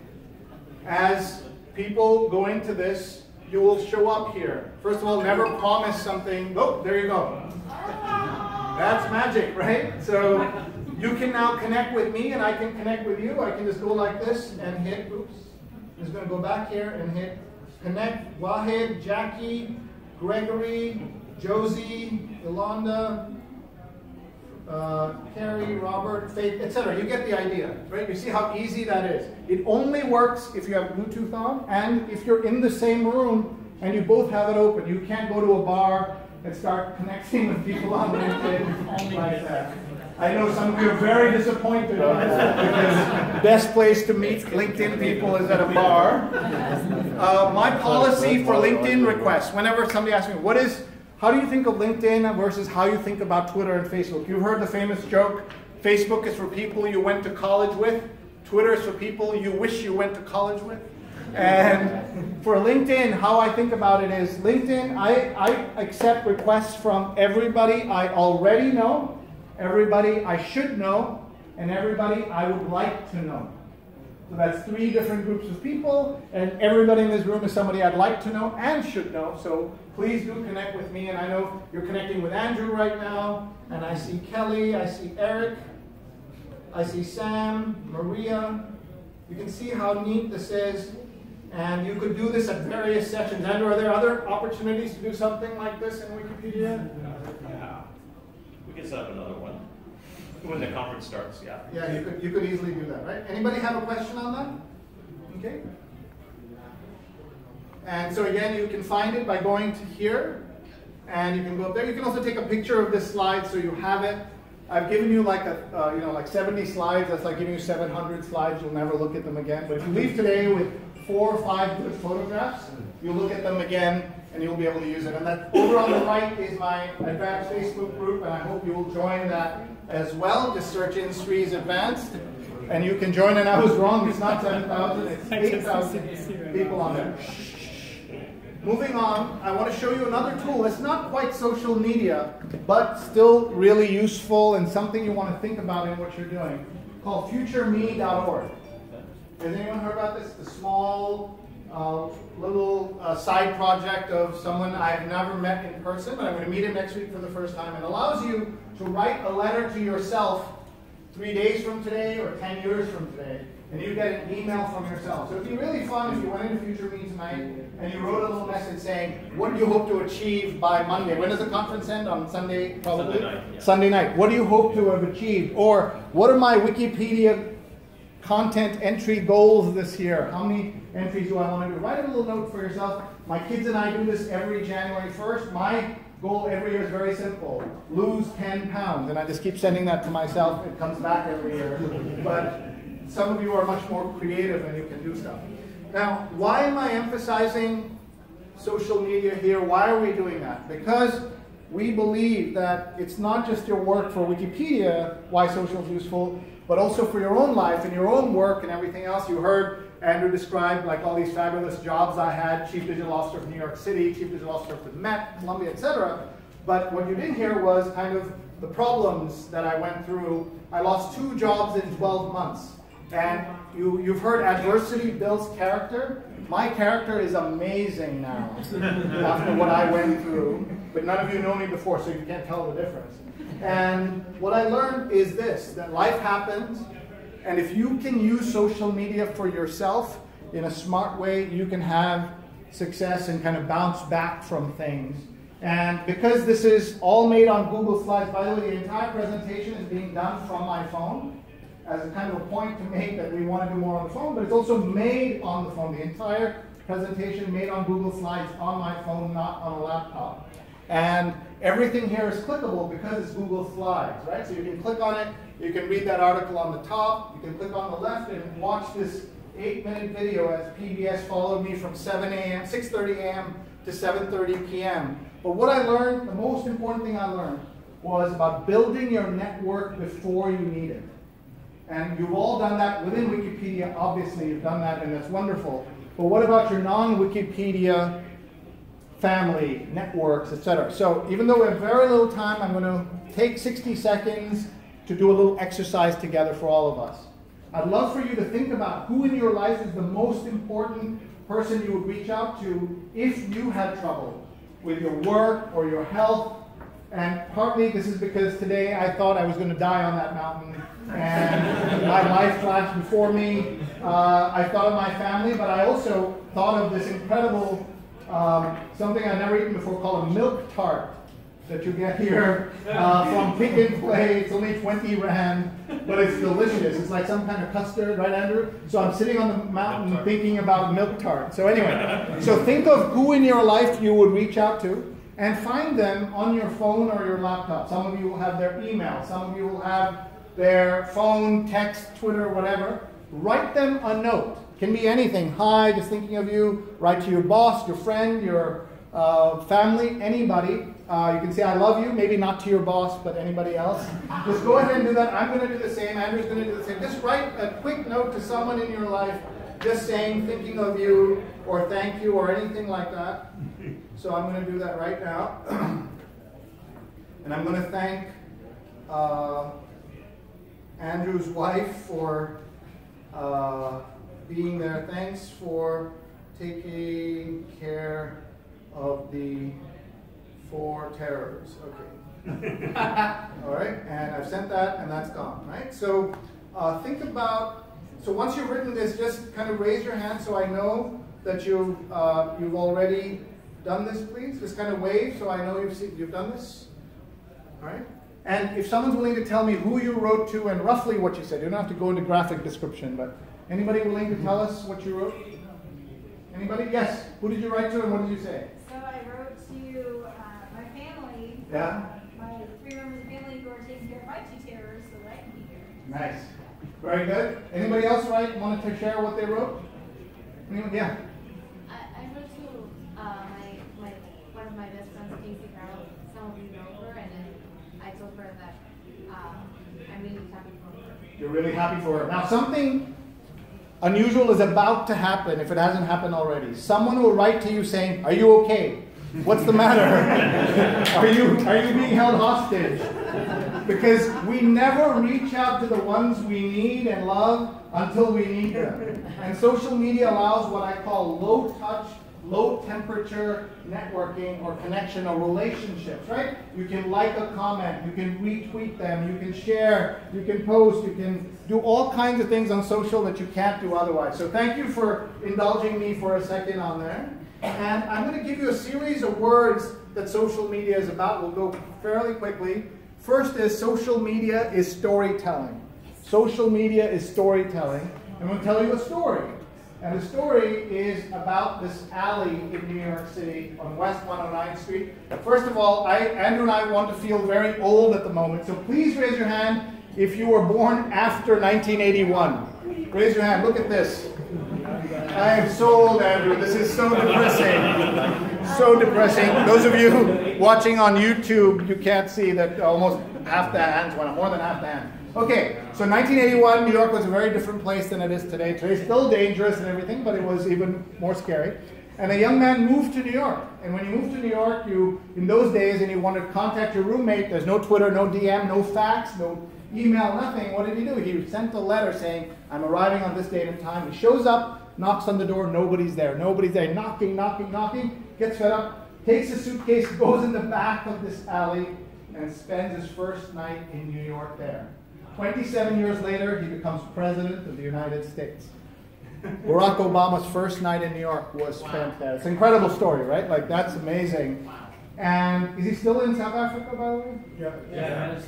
as people go into this. You will show up here. First of all, never promise something. Oh, there you go. That's magic, right? So you can now connect with me, and I can connect with you. I can just go like this and hit, oops. I'm just going to go back here and hit connect. Wahid, Jackie, Gregory, Josie, Yolanda, Carrie, Robert, Faith, etc. You get the idea, right? You see how easy that is. It only works if you have Bluetooth on and if you're in the same room and you both have it open. You can't go to a bar and start connecting with people on LinkedIn like that. I know some of you are very disappointed on this because the best place to meet LinkedIn people is at a bar. My policy for LinkedIn requests, whenever somebody asks me, how do you think of LinkedIn versus how you think about Twitter and Facebook? You've heard the famous joke, Facebook is for people you went to college with, Twitter is for people you wish you went to college with. And for LinkedIn, how I think about it is, LinkedIn, I accept requests from everybody I already know, everybody I should know, and everybody I would like to know. So that's 3 different groups of people, and everybody in this room is somebody I'd like to know and should know. So please do connect with me, and I know you're connecting with Andrew right now, and I see Kelly, I see Eric, I see Sam, Maria. You can see how neat this is, and you could do this at various sessions. Andrew, are there other opportunities to do something like this in Wikipedia? Yeah. We can set up another one. When the conference starts, yeah. Yeah, you could easily do that, right? Anybody have a question on that? Okay. And so again, you can find it by going to here, and you can go up there. You can also take a picture of this slide so you have it. I've given you like like 70 slides. That's like giving you 700 slides. You'll never look at them again. But if you leave today with 4 or 5 good photographs, you'll look at them again, and you'll be able to use it. And that over on the right is my advanced Facebook group, and I hope you will join that as well. Just search in Sri's Advanced, and you can join. And I was wrong, it's not 7,000, it's 8,000 people on there. Moving on, I want to show you another tool. It's not quite social media, but still really useful and something you want to think about in what you're doing, called futureme.org. Has anyone heard about this? The small little side project of someone I've never met in person, but I'm going to meet him next week for the first time. It allows you to write a letter to yourself 3 days from today or 10 years from today, and you get an email from yourself. So it'd be really fun if you went into Future Me tonight and you wrote a little message saying, what do you hope to achieve by Monday? When does the conference end? On Sunday, probably? Sunday night. Yeah. Sunday night. What do you hope to have achieved? Or what are my Wikipedia content entry goals this year? How many entries do I want to do? Write a little note for yourself. My kids and I do this every January 1st. My goal every year is very simple. Lose 10 pounds. And I just keep sending that to myself. It comes back every year. But some of you are much more creative and you can do stuff. Now, why am I emphasizing social media here? Why are we doing that? Because we believe that it's not just your work for Wikipedia, why social is useful, but also for your own life and your own work and everything else. You heard Andrew describe like all these fabulous jobs I had, Chief Digital Officer for New York City, Chief Digital Officer for Met, Columbia, etc. But what you didn't hear was kind of the problems that I went through. I lost 2 jobs in 12 months. And you've heard adversity builds character. My character is amazing now after what I went through. But none of you know me before, so you can't tell the difference. And what I learned is this, that life happens. And if you can use social media for yourself in a smart way, you can have success and kind of bounce back from things. And because this is all made on Google Slides, by the way, the entire presentation is being done from my phone as a kind of a point to make that we want to do more on the phone, but it's also made on the phone. The entire presentation made on Google Slides on my phone, not on a laptop. And everything here is clickable because it's Google Slides, right? So you can click on it, you can read that article on the top, you can click on the left and watch this 8-minute video as PBS followed me from 6:30 a.m. to 7:30 p.m. But what I learned, the most important thing I learned, was about building your network before you need it. And you've all done that within Wikipedia, obviously you've done that, and that's wonderful. But what about your non-Wikipedia family, networks, etc.? So even though we have very little time, I'm going to take 60 seconds to do a little exercise together for all of us. I'd love for you to think about who in your life is the most important person you would reach out to if you had trouble with your work or your health. And partly this is because today I thought I was going to die on that mountain and my life flashed before me. I thought of my family, but I also thought of this incredible, something I'd never eaten before called a milk tart that you get here from Pick and Play. It's only 20 rand, but it's delicious. It's like some kind of custard, right, Andrew? So I'm sitting on the mountain thinking about milk tart. So anyway, so think of who in your life you would reach out to and find them on your phone or your laptop. Some of you will have their email. Some of you will have their phone, text, Twitter, whatever. Write them a note. Can be anything. Hi, just thinking of you. Write to your boss, your friend, your family, anybody. You can say I love you, maybe not to your boss, but anybody else. Just go ahead and do that. I'm going to do the same. Andrew's going to do the same. Just write a quick note to someone in your life, just saying thinking of you, or thank you, or anything like that. So I'm going to do that right now. And I'm going to thank Andrew's wife for being there. Thanks for taking care of the 4 terrors. Okay. All right, and I've sent that, and that's gone, right? So think about, so once you've written this, just kind of raise your hand so I know that you've already done this, please. Just kind of wave so I know you've done this. All right? And if someone's willing to tell me who you wrote to and roughly what you said, you don't have to go into graphic description, but anybody willing to tell us what you wrote? Anybody? Yes. Who did you write to and what did you say? So I wrote to my family. Yeah. My 3 members of the family who are taking care of my 2 terrors so that I can be here. Nice. Very good. Anybody else wanted to share what they wrote? Anyone? Yeah. I wrote to one of my best friends, Casey Carroll. Some of you know her, and then I told her that I'm really happy for her. You're really happy for her. Now something unusual is about to happen if it hasn't happened already. Someone will write to you saying, "Are you okay? What's the matter? Are you being held hostage?" Because we never reach out to the ones we need and love until we need them. And social media allows what I call low touch, low temperature networking or connection or relationships, right? You can like a comment, you can retweet them, you can share, you can post, you can do all kinds of things on social that you can't do otherwise. So thank you for indulging me for a second on there. And I'm going to give you a series of words that social media is about. We'll go fairly quickly. First is social media is storytelling. Social media is storytelling. I'm going to tell you a story. And the story is about this alley in New York City on West 109th Street. First of all, Andrew and I want to feel very old at the moment, so please raise your hand if you were born after 1981. Raise your hand, look at this. I am so old, Andrew. This is so depressing. So depressing. Those of you watching on YouTube, you can't see that almost half the hands went up, more than half the hands. Okay, so 1981, New York was a very different place than it is today. Today's still dangerous and everything, but it was even more scary. And a young man moved to New York. And when you moved to New York, in those days, and you wanted to contact your roommate, there's no Twitter, no DM, no fax, no email, nothing. What did he do? He sent a letter saying, I'm arriving on this date and time. He shows up, knocks on the door, nobody's there. Nobody's there. Knocking, knocking, knocking. Gets fed up, takes a suitcase, goes in the back of this alley, and spends his first night in New York there. 27 years later, he becomes president of the United States. Barack Obama's first night in New York was fantastic. It's an incredible story, right? Like, that's amazing. And is he still in South Africa, by the way? Yeah.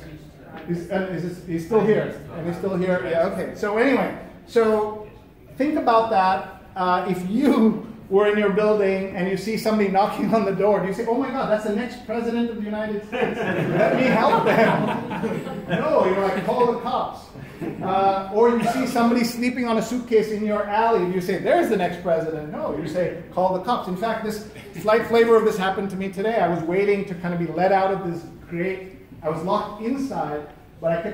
He's still here. And he's still here? Yeah, okay. So anyway, so think about that. If you were in your building and you see somebody knocking on the door, do you say, oh my God, that's the next president of the United States. Let me help them. No, you're like, call the cops. Or you see somebody sleeping on a suitcase in your alley and you say, there's the next president. No, you say, call the cops. In fact, this slight flavor of this happened to me today. I was waiting to kind of be let out of this I was locked inside, but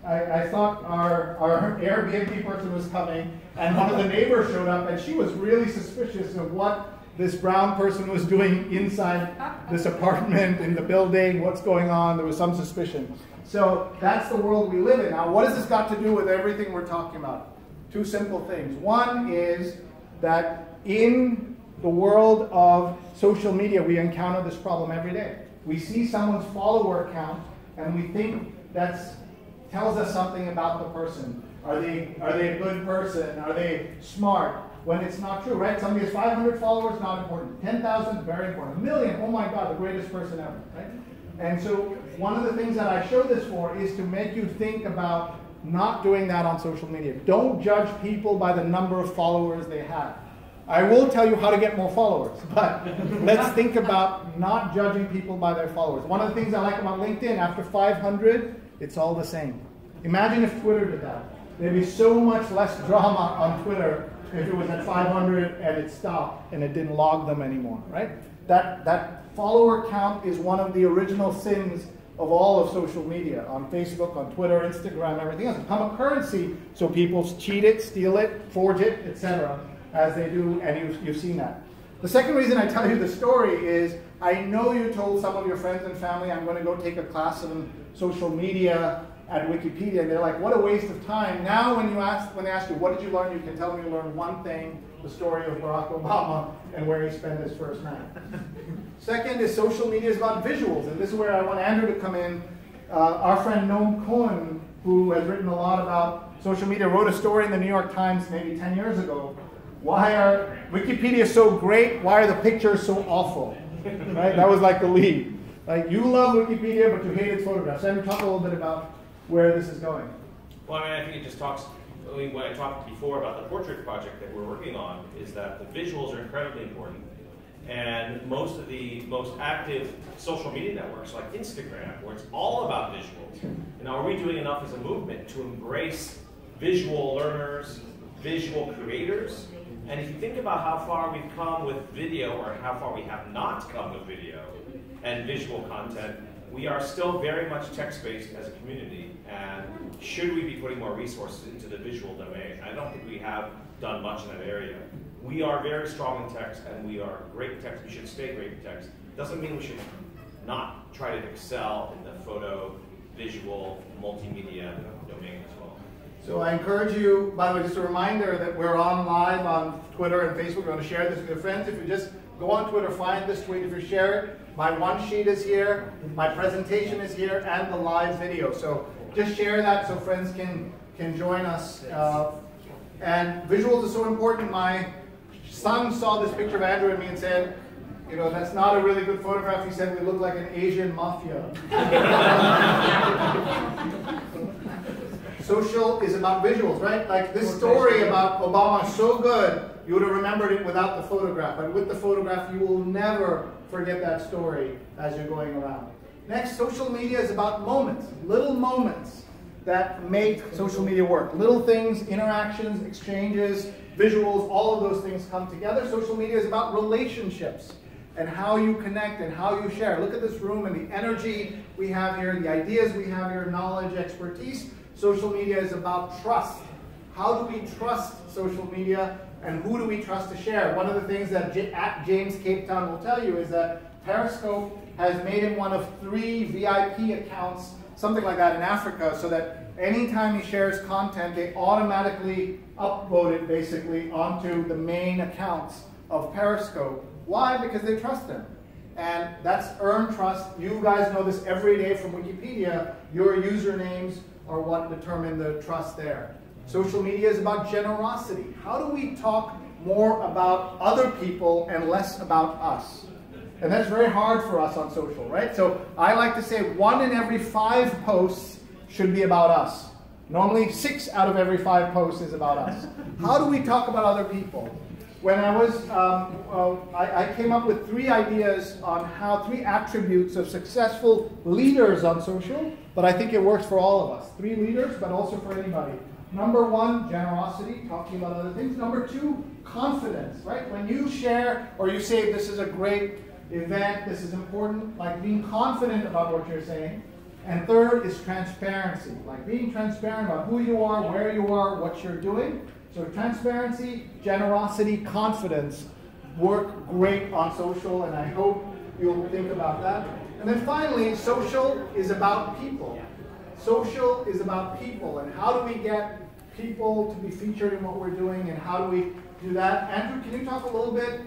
I thought our Airbnb person was coming, and one of the neighbors showed up, and she was really suspicious of what this brown person was doing inside this apartment, in the building, what's going on. There was some suspicion. So that's the world we live in. Now, what has this got to do with everything we're talking about? Two simple things. One is that in the world of social media, we encounter this problem every day. We see someone's follower count, and we think that tells us something about the person. Are they a good person? Are they smart? When it's not true, right? Somebody has 500 followers, not important. 10,000, very important. 1 million, oh my God, the greatest person ever, right? And so one of the things that I show this for is to make you think about not doing that on social media. Don't judge people by the number of followers they have. I will tell you how to get more followers, but let's think about not judging people by their followers. One of the things I like about LinkedIn, after 500, it's all the same. Imagine if Twitter did that. There'd be so much less drama on Twitter if it was at 500 and it stopped and it didn't log them anymore, right? That follower count is one of the original sins of all of social media, on Facebook, on Twitter, Instagram, everything else. It's become a currency, so people cheat it, steal it, forge it, etc., as they do, and you've seen that. The second reason I tell you the story is I know you told some of your friends and family, I'm going to go take a class on social media at Wikipedia, and they're like, what a waste of time. Now when they ask you, what did you learn, you can tell them you learned one thing, the story of Barack Obama and where he spent his first night. Second is social media is about visuals, and this is where I want Andrew to come in. Our friend Noam Cohen, who has written a lot about social media, wrote a story in the New York Times maybe 10 years ago. Why are Wikipedia so great? Why are the pictures so awful? Right? That was like the lead. Like, you love Wikipedia, but you hate its photographs. Andrew, talk a little bit about where this is going. Well, I think it just talks, when I talked before about the portrait project that we're working on, is that the visuals are incredibly important. And most of the most active social media networks, like Instagram, where it's all about visuals. Now, are we doing enough as a movement to embrace visual learners, visual creators? And if you think about how far we've come with video, or how far we have not come with video and visual content, we are still very much text-based as a community, and should we be putting more resources into the visual domain? I don't think we have done much in that area. We are very strong in text, and we are great in text. We should stay great in text. Doesn't mean we should not try to excel in the photo, visual, multimedia domain as well. So I encourage you, by the way, just a reminder that we're on live on Twitter and Facebook. We're going to share this with your friends. If you just go on Twitter, find this tweet. If you share it, my one sheet is here, my presentation is here, and the live video. So just share that so friends can join us. And visuals are so important. My son saw this picture of Andrew and me and said, you know, that's not a really good photograph. He said we look like an Asian mafia. Social is about visuals, right? Like this story about Obama is so good. You would have remembered it without the photograph, but with the photograph, you will never forget that story as you're going around. Next, social media is about moments, little moments that make social media work. Little things, interactions, exchanges, visuals, all of those things come together. Social media is about relationships and how you connect and how you share. Look at this room and the energy we have here, the ideas we have here, knowledge, expertise. Social media is about trust. How do we trust social media, and who do we trust to share? One of the things that at James Cape Town will tell you is that Periscope has made him one of 3 VIP accounts, something like that in Africa, so that anytime he shares content, they automatically upload it basically onto the main accounts of Periscope. Why? Because they trust him. And that's earned trust. You guys know this every day from Wikipedia. Your usernames are what determine the trust there. Social media is about generosity. How do we talk more about other people and less about us? And that's very hard for us on social, right? So I like to say 1 in every 5 posts should be about us. Normally 6 out of every 5 posts is about us. How do we talk about other people? When I was, I came up with 3 ideas on how 3 attributes of successful leaders on social, but I think it works for all of us. 3 leaders, but also for anybody. Number 1, generosity, talking about other things. Number 2, confidence, right? When you share or you say this is a great event, this is important, like being confident about what you're saying. And third is transparency, like being transparent about who you are, where you are, what you're doing. So transparency, generosity, confidence work great on social, and I hope you'll think about that. And then finally, social is about people. Social is about people, and how do we get people to be featured in what we're doing, and how do we do that? Andrew, can you talk a little bit,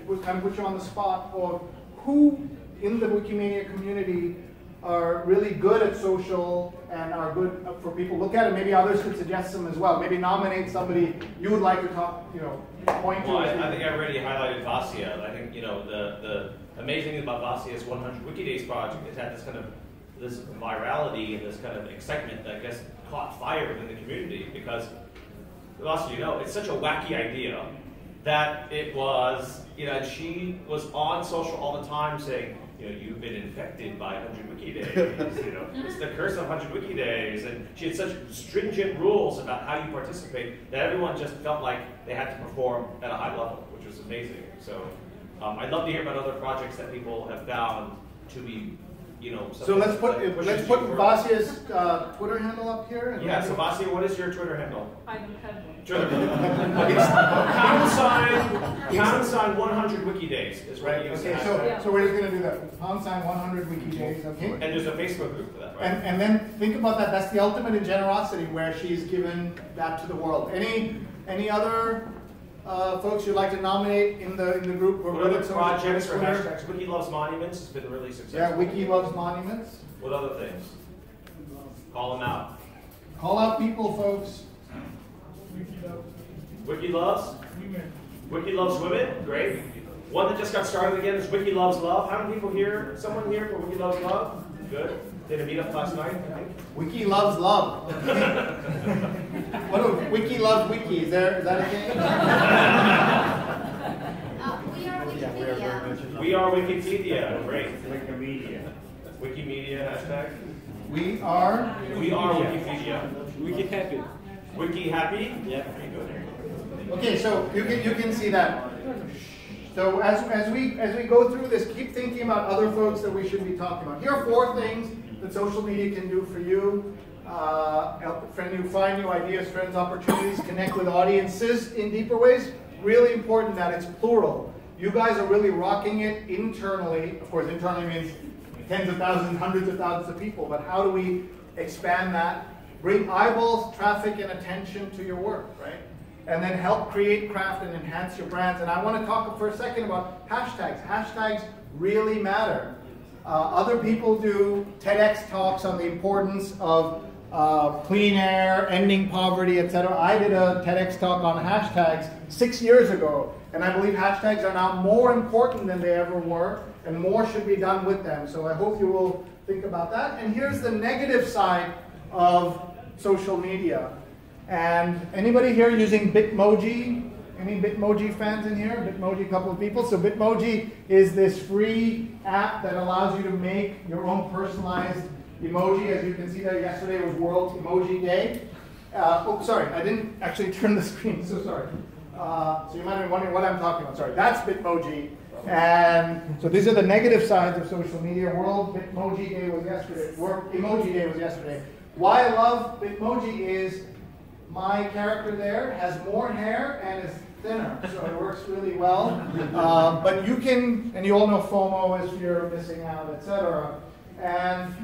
we'll kind of put you on the spot, of who in the Wikimania community are really good at social and are good for people to look at, and maybe others could suggest them as well. Maybe nominate somebody you would like to talk, point to. Well, I think I already highlighted Vasya. I think, the amazing thing about Vasya's 100 Wikidays project is had this virality and this kind of excitement that I guess caught fire within the community, because Vasya, it's such a wacky idea that it was, and she was on social all the time saying, you've been infected by 100 Wikidays, it's the curse of 100 Wikidays, and she had such stringent rules about how you participate that everyone just felt like they had to perform at a high level, which was amazing. So I'd love to hear about other projects that people have found to be, So let's put Vasya's Twitter handle up here. And yeah, so Vasya, what is your Twitter handle? I don't have one. #100 Wikidays is what you use. Okay, so we're just going to do that. #100 Wikidays, okay? And there's a Facebook group for that, right? And then think about that. That's the ultimate in generosity, where she's given that to the world. Any other folks you'd like to nominate in the group? What other projects or hashtags? Wiki Loves Monuments has been really successful. Yeah, Wiki Loves Monuments. What other things? Call them out. Call out people, folks. Wiki Loves? Wiki Loves Women? Great. One that just got started again is Wiki Loves Love. How many people here? Someone here for Wiki Loves Love? Good. Did a meetup last night, I think. Wiki Loves Love. What do Wiki Loves Wiki? Is that a thing? We are Wikipedia. We are Wikipedia. Great. Wikimedia. Wikimedia hashtag. We are Wikipedia. Wiki happy. Wiki happy? Yeah. Okay, so you can see that. So as we go through this, keep thinking about other folks that we should be talking about. Here are 4 things that social media can do for you. Help you find new ideas, trends, opportunities, connect with audiences in deeper ways. Really important that it's plural. You guys are really rocking it internally. Of course, internally means tens of thousands, hundreds of thousands of people, but how do we expand that? Bring eyeballs, traffic, and attention to your work, right? And then help create, craft, and enhance your brands. And I want to talk for a second about hashtags. Hashtags really matter. Other people do TEDx talks on the importance of clean air, ending poverty, etc. I did a TEDx talk on hashtags 6 years ago, and I believe hashtags are now more important than they ever were, and more should be done with them. So I hope you will think about that. And here's the negative side of social media. And anybody here using Bitmoji? Any Bitmoji fans in here? Bitmoji, a couple of people. So Bitmoji is this free app that allows you to make your own personalized emoji. As you can see there, yesterday was World Emoji Day. Oh, sorry, I didn't actually turn the screen, so sorry. So you might have been wondering what I'm talking about. Sorry, that's Bitmoji. And so these are the negative sides of social media. World Bitmoji Day was yesterday. World Emoji Day was yesterday. Why I love Bitmoji is my character there has more hair and is thinner, so it works really well. But you can, and you all know FOMO is fear of missing out, etc. And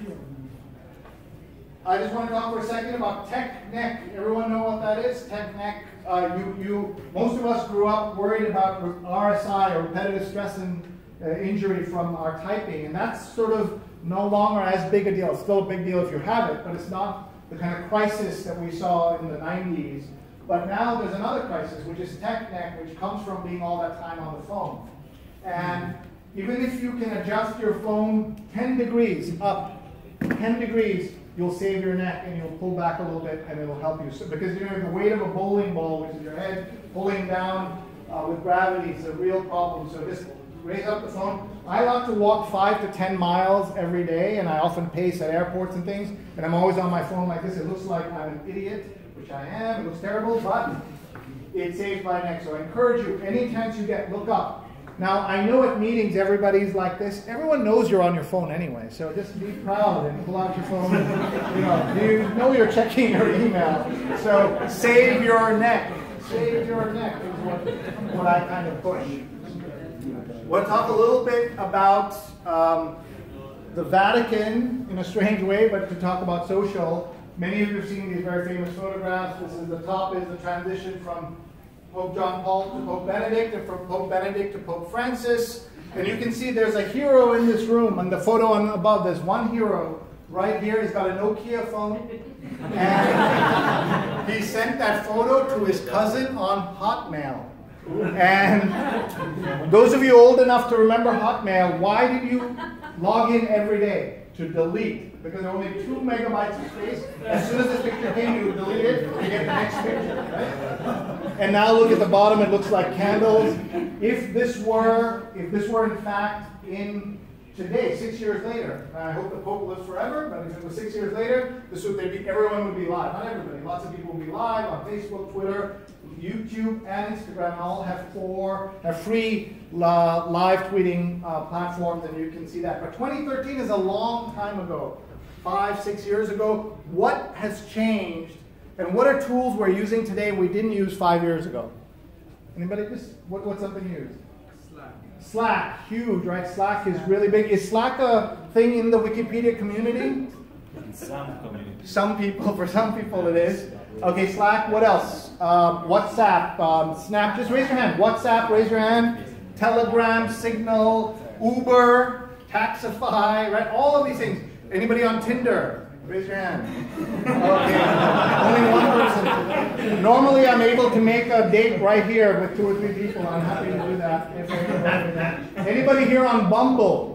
I just want to talk for a second about tech neck. Everyone know what that is? Tech neck. Most of us grew up worried about RSI, or repetitive stress and injury from our typing, and that's sort of no longer as big a deal. It's still a big deal if you have it, but it's not the kind of crisis that we saw in the 90s. But now there's another crisis, which is tech neck, which comes from being all that time on the phone. And even if you can adjust your phone 10 degrees up, 10 degrees, you'll save your neck and you'll pull back a little bit and it'll help you. So, because you know the weight of a bowling ball, which is your head pulling down with gravity, is a real problem. So just raise up the phone. I like to walk 5 to 10 miles every day, and I often pace at airports and things, and I'm always on my phone like this. It looks like I'm an idiot, which I am. It looks terrible, but it saves my neck. So I encourage you, any chance you get, look up. Now, I know at meetings everybody's like this. Everyone knows you're on your phone anyway, so just be proud and pull out your phone. You know you're checking your email. So save your neck. Save your neck is what I kind of push. I want to talk a little bit about the Vatican in a strange way, but to talk about social. Many of you have seen these very famous photographs. This is the top is the transition from Pope John Paul to Pope Benedict, and from Pope Benedict to Pope Francis. And you can see there's a hero in this room. On the photo on above, there's one hero right here. He's got a Nokia phone. And he sent that photo to his cousin on Hotmail. And those of you old enough to remember Hotmail, why did you log in every day? To delete. Because there were only 2 megabytes of space. As soon as this picture came, you would delete it and get the next picture, right? And now look at the bottom, it looks like candles. If this were in fact in today, 6 years later, I hope the Pope lives forever, but if it was 6 years later, everyone would be live. Not everybody, lots of people would be live on Facebook, Twitter, YouTube, and Instagram, and all have free live tweeting platforms, and you can see that. But 2013 is a long time ago, 5-6 years ago. What has changed, and what are tools we're using today we didn't use 5 years ago? Anybody? What's something you use? Slack, huge, right? Slack is really big. Is Slack a thing in the Wikipedia community? Some communities. For some people it is. Okay, Slack, what else? WhatsApp, Snap, just raise your hand. WhatsApp, raise your hand. Telegram, Signal, Uber, Taxify, right? All of these things. Anybody on Tinder? Raise your hand. Okay, only one person. Normally I'm able to make a date right here with 2 or 3 people. I'm happy to do that. Anybody here on Bumble?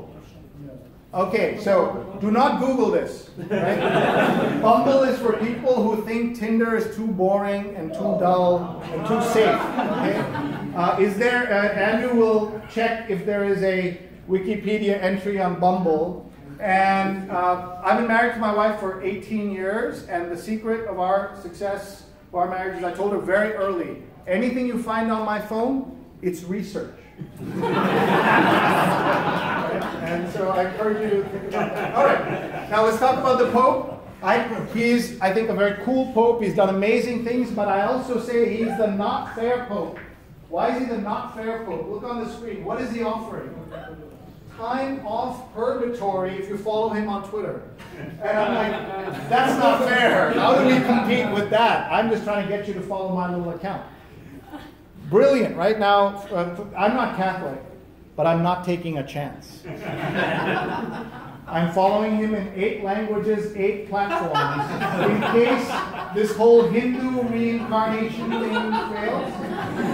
Okay, so do not Google this. Right? Bumble is for people who think Tinder is too boring and too dull and too safe. Okay? Andrew will check if there is a Wikipedia entry on Bumble. And I've been married to my wife for 18 years, and the secret of our success of our marriage is I told her very early, anything you find on my phone, it's research. And so I encourage you to think about that. All right, now let's talk about the Pope. He's, I think, a very cool Pope. He's done amazing things, but I also say he's the not fair Pope. Why is he the not fair Pope? Look on the screen. What is he offering? Time off purgatory if you follow him on Twitter. And I'm like, that's not fair. How do we compete with that? I'm just trying to get you to follow my little account. Brilliant, right? Now, I'm not Catholic, but I'm not taking a chance. I'm following him in 8 languages, 8 platforms. In case this whole Hindu reincarnation thing fails,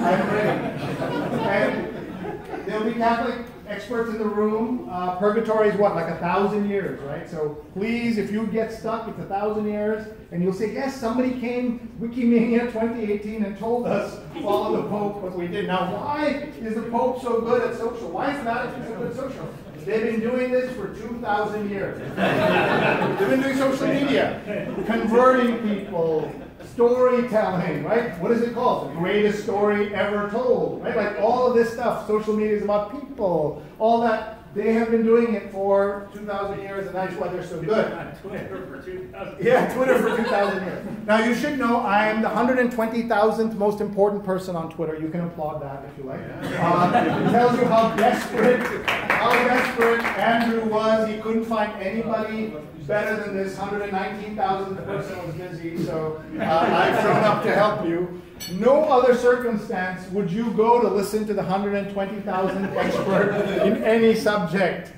I'm ready. And there'll be Catholic experts in the room, purgatory is what, like 1,000 years, right? So please, if you get stuck, it's 1,000 years, and you'll say, yes, somebody came, Wikimania 2018, and told us, follow the Pope, but we did. Now, why is the Pope so good at social? Why is Vatican so good at social? They've been doing this for 2,000 years. They've been doing social media, converting people, storytelling, right? What is it called? The greatest story ever told, right? Like all of this stuff, social media is about people, all that. They have been doing it for 2,000 years, and that's why they're so good. Twitter for 2,000 years. Yeah, Twitter for 2,000 years. Now, you should know I am the 120,000th most important person on Twitter. You can applaud that if you like. It tells you how desperate Andrew was. He couldn't find anybody better than this 119,000th person was busy, so I've shown up to help you. No other circumstance would you go to listen to the 120,000th expert in any subject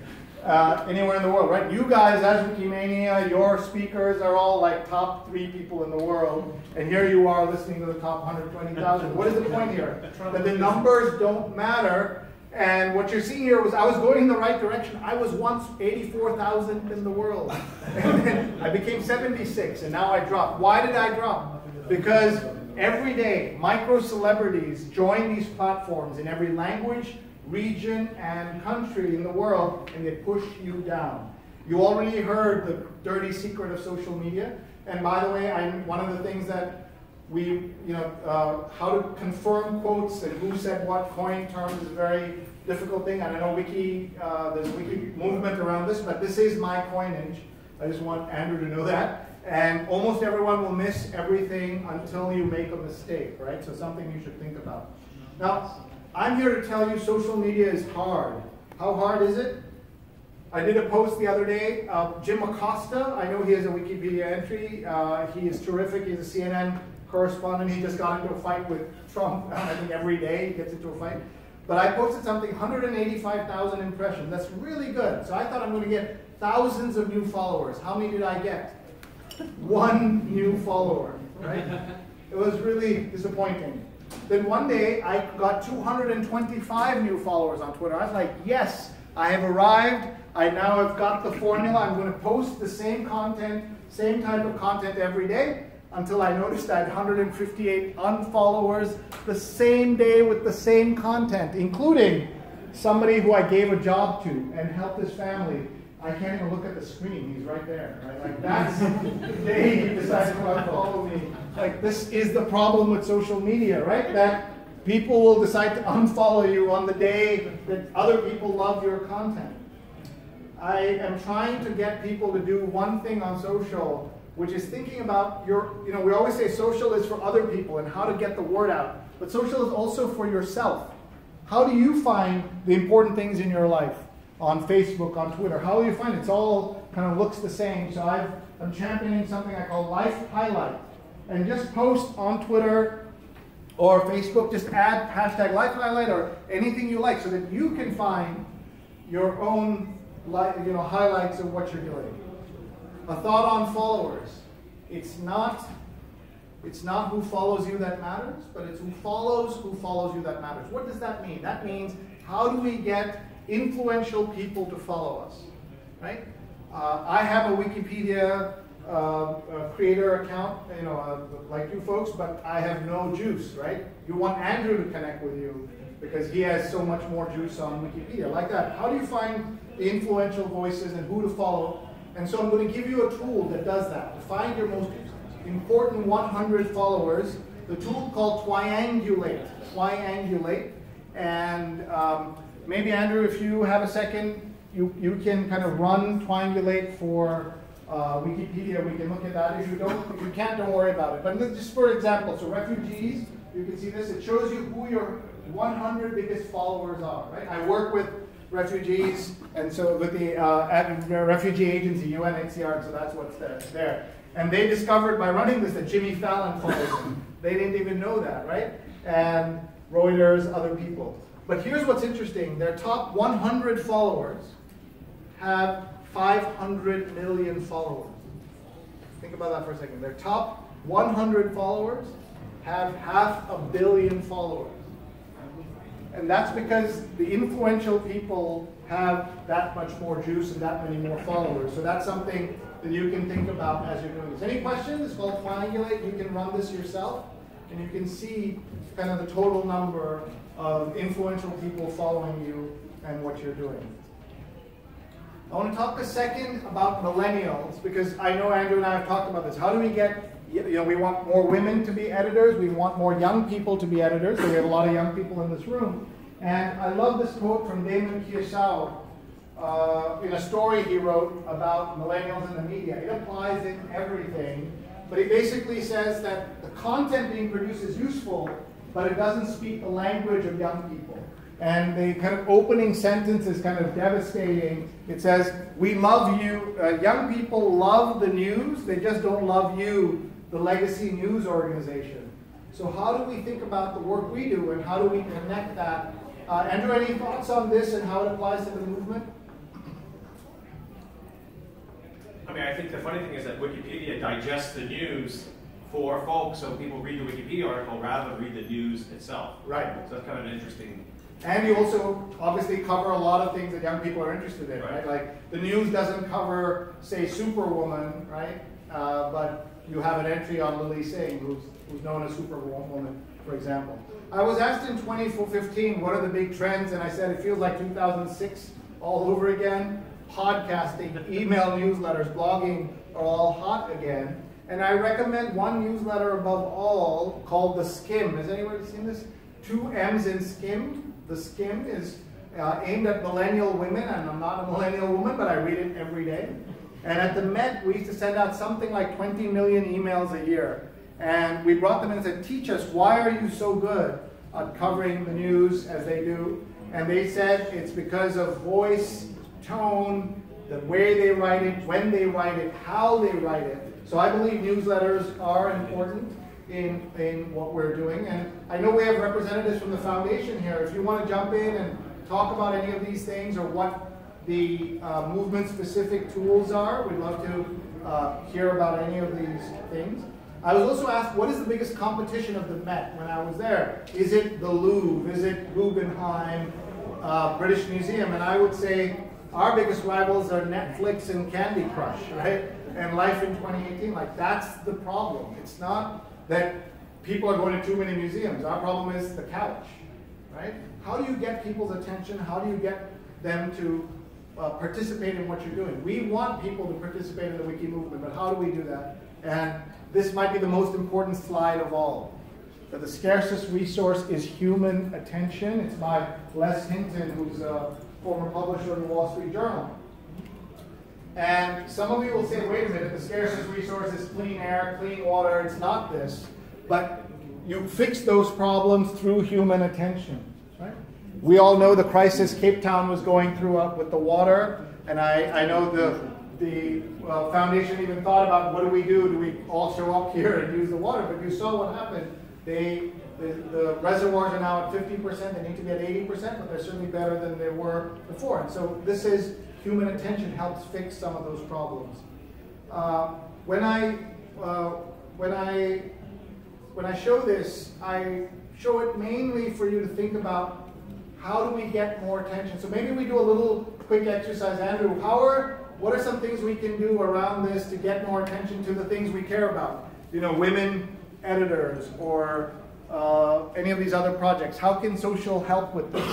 anywhere in the world, right? You guys, as Wikimania, your speakers are all like top 3 people in the world, and here you are listening to the top 120,000. What is the point here? That the numbers don't matter. And what you're seeing here was I was going in the right direction. I was once 84,000th in the world. And then I became 76, and now I dropped. Why did I drop? Because every day, micro-celebrities join these platforms in every language, region, and country in the world, and they push you down. You already heard the dirty secret of social media. And by the way, one of the things that how to confirm quotes and who said what coin terms is a very difficult thing. And I know there's a Wiki movement around this, but this is my coinage. I just want Andrew to know that. And almost everyone will miss everything until you make a mistake, right? So something you should think about. Now, I'm here to tell you social media is hard. How hard is it? I did a post the other day. Jim Acosta, I know he has a Wikipedia entry. He is terrific. He's a CNN correspondent. He just got into a fight with Trump. I think every day he gets into a fight. But I posted something, 185,000 impressions. That's really good. So I thought I'm going to get thousands of new followers. How many did I get? 1 new follower, right? It was really disappointing. Then one day I got 225 new followers on Twitter. I was like, yes, I have arrived. I now have got the formula. I'm going to post the same content, same type of content every day, until I noticed I had 158 unfollowers the same day with the same content, including somebody who I gave a job to and helped his family. I can't even look at the screen. He's right there. Right? Like that's the day he decided to unfollow me. Like this is the problem with social media, right? That people will decide to unfollow you on the day that other people love your content. I am trying to get people to do one thing on social, which is thinking about we always say social is for other people and how to get the word out. But social is also for yourself. How do you find the important things in your life? On Facebook, on Twitter, how do you find it? It's all kind of looks the same. So I'm championing something I call Life Highlight. And just post on Twitter or Facebook, just add hashtag Life Highlight or anything you like so that you can find your own highlights of what you're doing. A thought on followers. It's not who follows you that matters, but it's who follows you that matters. What does that mean? That means how do we get influential people to follow us, right? I have a Wikipedia creator account, like you folks, but I have no juice, right? You want Andrew to connect with you because he has so much more juice on Wikipedia, like that. How do you find the influential voices and who to follow? And so I'm going to give you a tool that does that. To find your most important 100 followers, the tool called Twiangulate. Twiangulate. And maybe, Andrew, if you have a second, you can kind of run Twiangulate for Wikipedia. We can look at that. If you can't, don't worry about it. But just for example, so refugees, you can see this. It shows you who your 100 biggest followers are, right? I work with refugees, and so with the refugee agency, UNHCR, so that's what's there. And they discovered by running this that Jimmy Fallon follows them. They didn't even know that, right? And Reuters, other people. But here's what's interesting. Their top 100 followers have 500 million followers. Think about that for a second. Their top 100 followers have 500 million followers. And that's because the influential people have that much more juice and that many more followers. So that's something that you can think about as you're doing this. Any questions? It's called Triangulate. You can run this yourself, and you can see kind of the total number of influential people following you and what you're doing. I want to talk a second about millennials, because I know Andrew and I have talked about this. How do we get, we want more women to be editors, we want more young people to be editors, so we have a lot of young people in this room. And I love this quote from Damon Kiyosau in a story he wrote about millennials in the media. It applies in everything, but he basically says that the content being produced is useful, but it doesn't speak the language of young people. And the kind of opening sentence is kind of devastating. It says, we love you, young people love the news, they just don't love you, the legacy news organization. So how do we think about the work we do, and how do we connect that? Andrew, any thoughts on this and how it applies to the movement? I mean, I think the funny thing is that Wikipedia digests the news for folks, so people read the Wikipedia article rather than read the news itself. Right. So that's kind of an interesting. And you also obviously cover a lot of things that young people are interested in, right? Like the news doesn't cover, say, Superwoman, right? But you have an entry on Lily Singh, who's known as Superwoman, for example. I was asked in 2015, what are the big trends? And I said, it feels like 2006 all over again. Podcasting, email newsletters, blogging are all hot again. And I recommend one newsletter above all called The Skim. Has anybody seen this? 2 M's in Skim. The Skim is aimed at millennial women, and I'm not a millennial woman, but I read it every day. And at the Met, we used to send out something like 20 million emails a year. And we brought them in and said, teach us, why are you so good at covering the news as they do? And they said it's because of voice, tone, the way they write it, when they write it, how they write it. So I believe newsletters are important in what we're doing. And I know we have representatives from the foundation here. If you want to jump in and talk about any of these things or what the movement-specific tools are, we'd love to hear about any of these things. I was also asked, what is the biggest competition of the Met when I was there? Is it the Louvre? Is it Guggenheim? British Museum? And I would say our biggest rivals are Netflix and Candy Crush, right? And Life in 2018, like that's the problem. It's not that people are going to too many museums. Our problem is the couch, right? How do you get people's attention? How do you get them to participate in what you're doing? We want people to participate in the Wiki movement, but how do we do that? And this might be the most important slide of all. That the scarcest resource is human attention. It's by Les Hinton, who's a former publisher of the Wall Street Journal. And some of you will say, wait a minute, the scarcest resource is clean air, clean water. It's not this. But you fix those problems through human attention, right? We all know the crisis Cape Town was going through with the water. And I know the foundation even thought about, what do? Do we all show up here and use the water? But you saw what happened. The reservoirs are now at 50%. They need to be at 80%, but they're certainly better than they were before. And so this is human attention helps fix some of those problems. When I show this, I show it mainly for you to think about how do we get more attention. So maybe we do a little quick exercise. Andrew, what are some things we can do around this to get more attention to the things we care about? You know, women editors or any of these other projects. How can social help with this?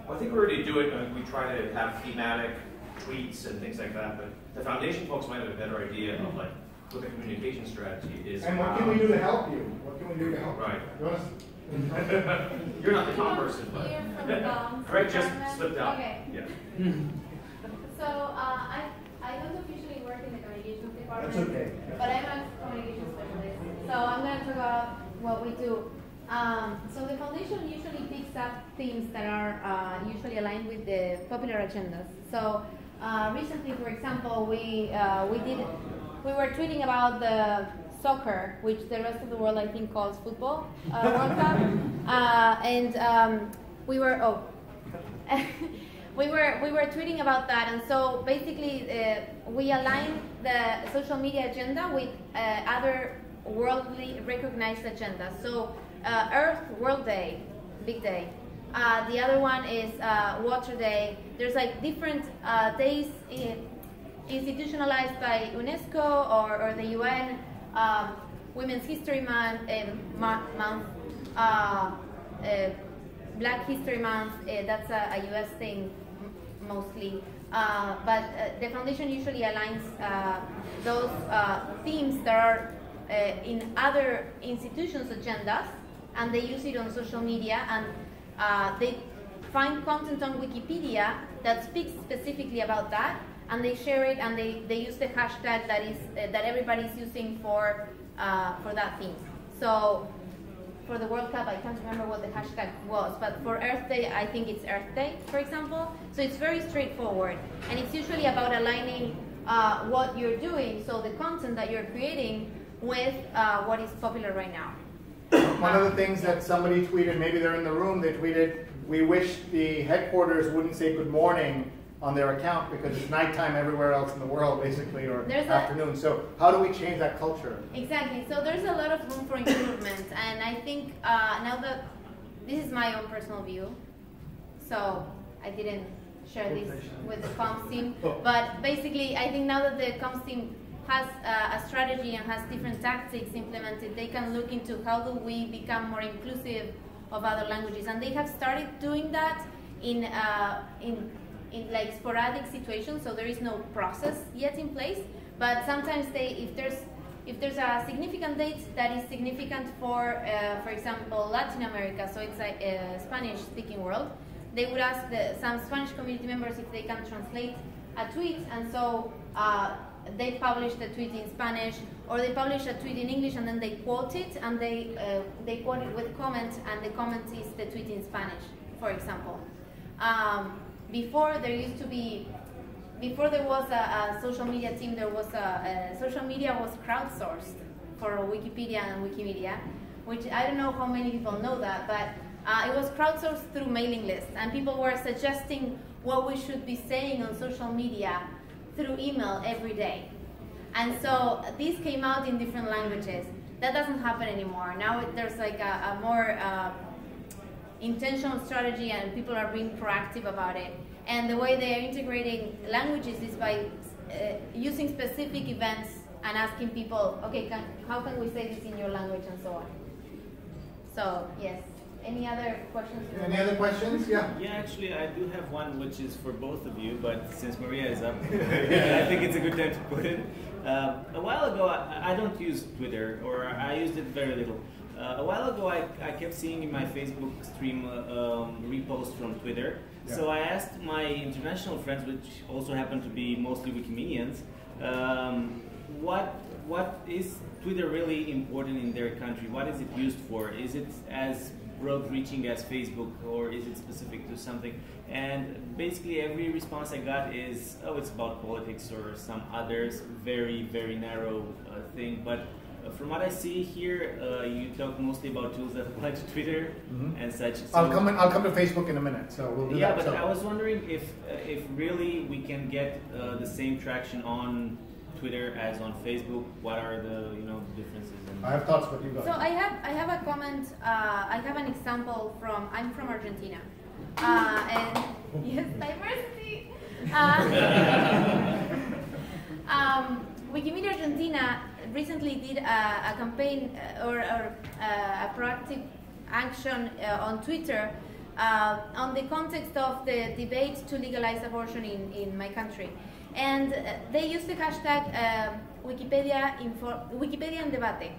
Well, I think we already do it. We try to have thematic tweets and things like that, but the foundation folks might have a better idea of like what the communication strategy is. And what can we do to help you? What can we do to help you? Right. You You're not the top person, but Greg just slipped out. Okay. Yeah. So I don't officially work in the communications department. That's okay. But I'm a communication specialist. So I'm going to talk about what we do. So the foundation usually picks up themes that are usually aligned with the popular agendas. So recently, for example, we were tweeting about the soccer, which the rest of the world I think calls football, World Cup, and we were we were tweeting about that, and so basically we align the social media agenda with other worldly recognized agendas. So Earth World Day, big day. The other one is Water Day. There's like different days institutionalized by UNESCO or the UN. Women's History Month, Black History Month. That's a US thing mostly. But the foundation usually aligns those themes that are in other institutions' agendas, and they use it on social media, and they find content on Wikipedia that speaks specifically about that, and they share it, and they use the hashtag that everybody's using for that theme. So for the World Cup, I can't remember what the hashtag was, but for Earth Day, I think it's Earth Day, for example. So it's very straightforward, and it's usually about aligning what you're doing, so the content that you're creating, with what is popular right now. One of the things that somebody tweeted, maybe they're in the room, they tweeted, we wish the headquarters wouldn't say good morning on their account because it's nighttime everywhere else in the world, basically, or afternoon. So how do we change that culture? Exactly. So there's a lot of room for improvement, and I think now that this is my own personal view, so I didn't share this with the comms team, but basically I think now that the comms team has a strategy and has different tactics implemented, they can look into how do we become more inclusive of other languages, and they have started doing that in like sporadic situations. So there is no process yet in place, but sometimes if there's a significant date that is significant for example, Latin America, so it's like a Spanish-speaking world, they would ask some Spanish community members if they can translate a tweet, and so they publish the tweet in Spanish, or they publish a tweet in English and then they quote it, and they quote it with comment, and the comment is the tweet in Spanish, for example. Before there was a social media team, social media was crowdsourced for Wikipedia and Wikimedia, which I don't know how many people know that, but it was crowdsourced through mailing lists, and people were suggesting what we should be saying on social media through email every day. And so these came out in different languages. That doesn't happen anymore. Now there's like a more intentional strategy, and people are being proactive about it. And the way they are integrating languages is by using specific events and asking people, okay, how can we say this in your language, and so on. So, yes. Any other questions? Any other questions? Yeah. Yeah, actually, I do have one which is for both of you, but since Maria is up, I think it's a good time to put it. A while ago, I don't use Twitter, or I used it very little. A while ago, I kept seeing in my Facebook stream reposts from Twitter. Yeah. So I asked my international friends, which also happen to be mostly Wikimanians, what is Twitter really important in their country? What is it used for? Is it as broad-reaching as Facebook, or is it specific to something? And basically every response I got is, oh, it's about politics or some others, very, very narrow thing. But from what I see here, you talk mostly about tools that apply to Twitter and such. So I'll come to Facebook in a minute, so we'll do that. Yeah, but I was wondering if really we can get the same traction on Twitter as on Facebook. What are the differences? I have thoughts, but you go. So I have a comment. I have an example I'm from Argentina, and yes, diversity. Wikimedia Argentina recently did a campaign or a proactive action on Twitter on the context of the debate to legalize abortion in my country. And they used the hashtag Wikipedia en debate,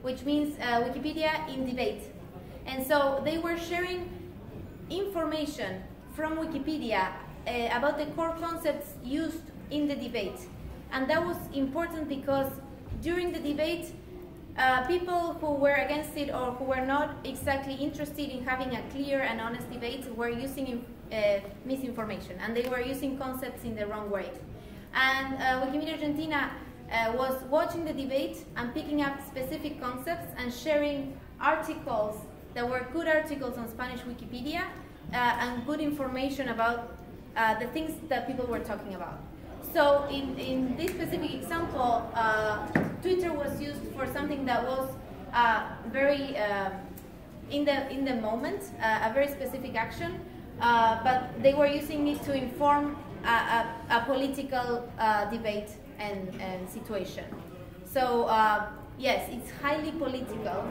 which means Wikipedia in debate. And so they were sharing information from Wikipedia about the core concepts used in the debate. And that was important because during the debate, people who were against it or who were not exactly interested in having a clear and honest debate were using misinformation, and they were using concepts in the wrong way. And Wikimedia Argentina was watching the debate and picking up specific concepts and sharing articles that were good articles on Spanish Wikipedia and good information about the things that people were talking about. So in this specific example, Twitter was used for something that was very in the moment, a very specific action, but they were using it to inform a political debate and situation. So yes, it's highly political.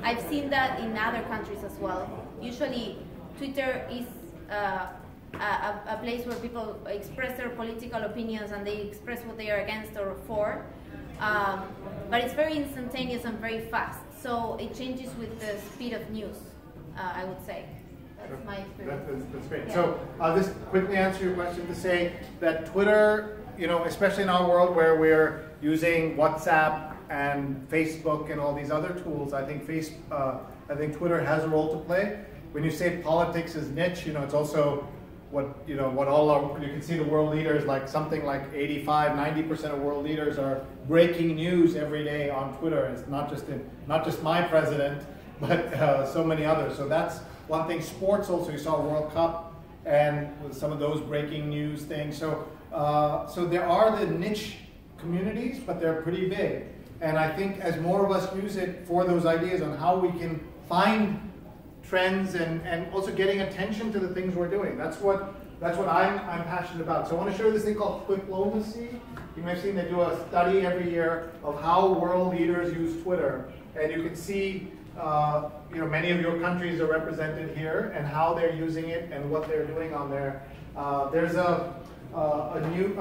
I've seen that in other countries as well. Usually Twitter is a place where people express their political opinions and they express what they are against or for. But it's very instantaneous and very fast. So it changes with the speed of news, I would say. That's my experience. That's great. Yeah. So I'll just quickly answer your question to say that Twitter, you know, especially in our world where we're using WhatsApp and Facebook and all these other tools, I think Twitter has a role to play. When you say politics is niche, you know, it's also you can see the world leaders, like something like 85–90% of world leaders are breaking news every day on Twitter. It's not just my president, but so many others. So that's one thing. Sports also, you saw World Cup and with some of those breaking news things. So there are the niche communities, but they're pretty big. And I think as more of us use it for those ideas on how we can find trends and also getting attention to the things we're doing. That's what I'm passionate about. So I want to show you this thing called Twitlomacy. You may have seen they do a study every year of how world leaders use Twitter, and you can see many of your countries are represented here and how they're using it and what they're doing on there. There's a new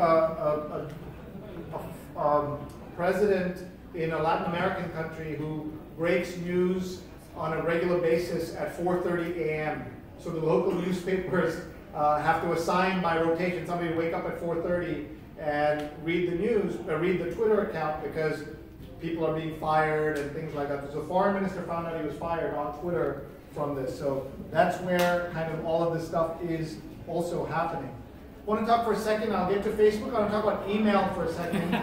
president in a Latin American country who breaks news on a regular basis at 4:30 a.m. So the local newspapers have to assign by rotation somebody to wake up at 4:30 and read the news, read the Twitter account, because people are being fired and things like that. So the foreign minister found out he was fired on Twitter from this. So that's where kind of all of this stuff is also happening. I want to talk for a second. I'll get to Facebook. I want to talk about email for a second.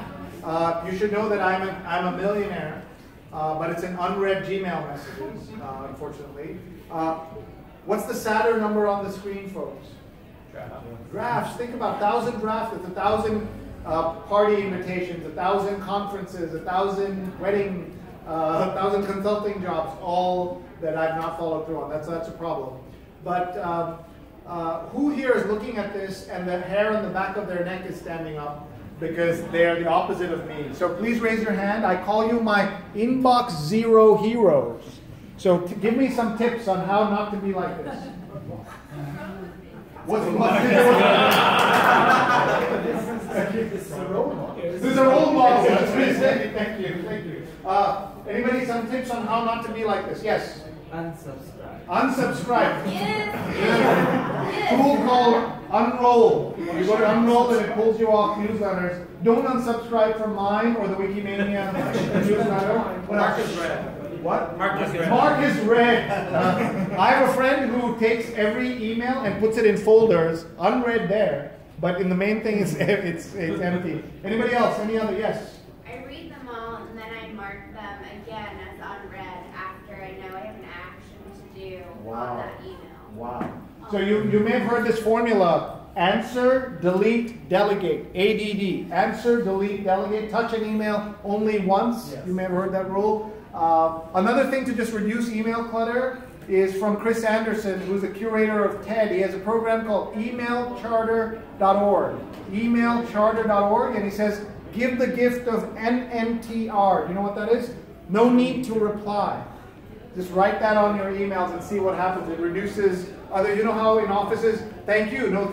You should know that I'm a millionaire. But it's an unread Gmail messages, unfortunately. What's the sadder number on the screen, folks? Drafts. Think about 1,000 drafts. It's 1,000 party invitations, 1,000 conferences, 1,000 wedding, 1,000 consulting jobs, all that I've not followed through on. That's a problem. But who here is looking at this and the hair on the back of their neck is standing up? Because they are the opposite of me. So please raise your hand. I call you my inbox zero heroes. So give me some tips on how not to be like this. What's this is a role model. This is a role model. Thank you. Anybody some tips on how not to be like this? Yes. Unsubscribe. Unsubscribe. Yes. Tool called Unroll. You go to Unroll and it pulls you off newsletters. Don't unsubscribe from mine or the Wikimania newsletter. Marcus Red. What? Marcus Red. Marcus Red. I have a friend who takes every email and puts it in folders, unread there, but in the main thing it's empty. Anybody else? Any other? Yes. I read them all and then I mark them again as unread after I know I have an action to do on that email. Wow. So you may have heard this formula: answer, delete, delegate. ADD. Answer, delete, delegate. Touch an email only once. Yes. You may have heard that rule. Another thing to just reduce email clutter is from Chris Anderson, who's the curator of TED. He has a program called emailcharter.org. Emailcharter.org, and he says, give the gift of NNTR. You know what that is? No need to reply. Just write that on your emails and see what happens. It reduces other, you know how in offices, thank you, no,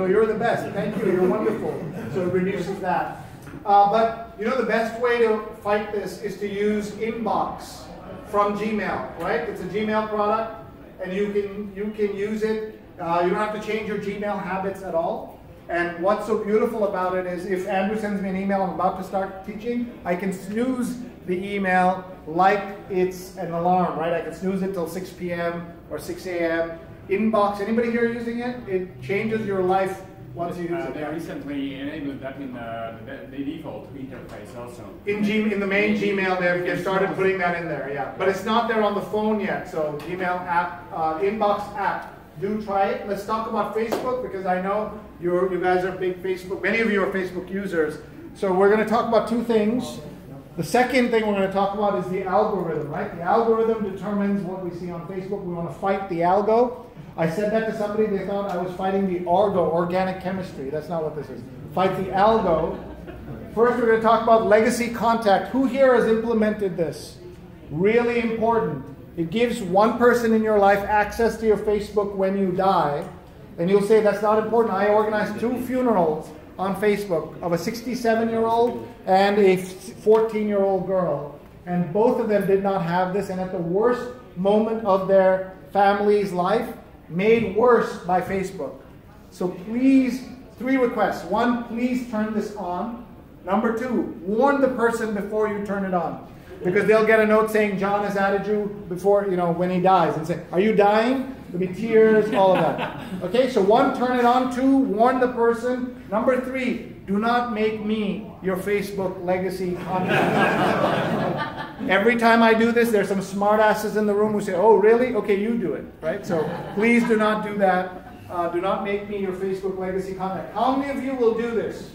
you're the best, thank you, you're wonderful. So it reduces that. But you know the best way to fight this is to use Inbox from Gmail, right? It's a Gmail product, and you can use it. You don't have to change your Gmail habits at all. And what's so beautiful about it is if Andrew sends me an email, I'm about to start teaching, I can snooze the email like it's an alarm, right? I can snooze it till 6 p.m. or 6 a.m. Inbox, anybody here using it? It changes your life once you use it. They recently enabled that in the default interface also. In the main Gmail, they've started putting that in there, yeah. But it's not there on the phone yet, so Gmail app, Inbox app. Do try it. Let's talk about Facebook, because I know you guys are big Facebook, many of you are Facebook users. So we're going to talk about two things. The second thing we're going to talk about is the algorithm, right? The algorithm determines what we see on Facebook. We want to fight the algo. I said that to somebody, they thought I was fighting the ARGO, organic chemistry. That's not what this is. Fight the algo. First, we're going to talk about legacy contact. Who here has implemented this? Really important. It gives one person in your life access to your Facebook when you die. And you'll say, that's not important. I organized 2 funerals on Facebook of a 67-year-old and a 14-year-old girl. And both of them did not have this. And at the worst moment of their family's life, made worse by Facebook. So please, 3 requests. 1, please turn this on. Number 2, warn the person before you turn it on. Because they'll get a note saying John has added you before, when he dies. And say, are you dying? There'll be tears, all of that. Okay, so 1, turn it on. 2, warn the person. Number 3, do not make me your Facebook legacy contact. Every time I do this, there's some smartasses in the room who say, oh, really? Okay, you do it, right? So please do not do that. Do not make me your Facebook legacy contact. How many of you will do this?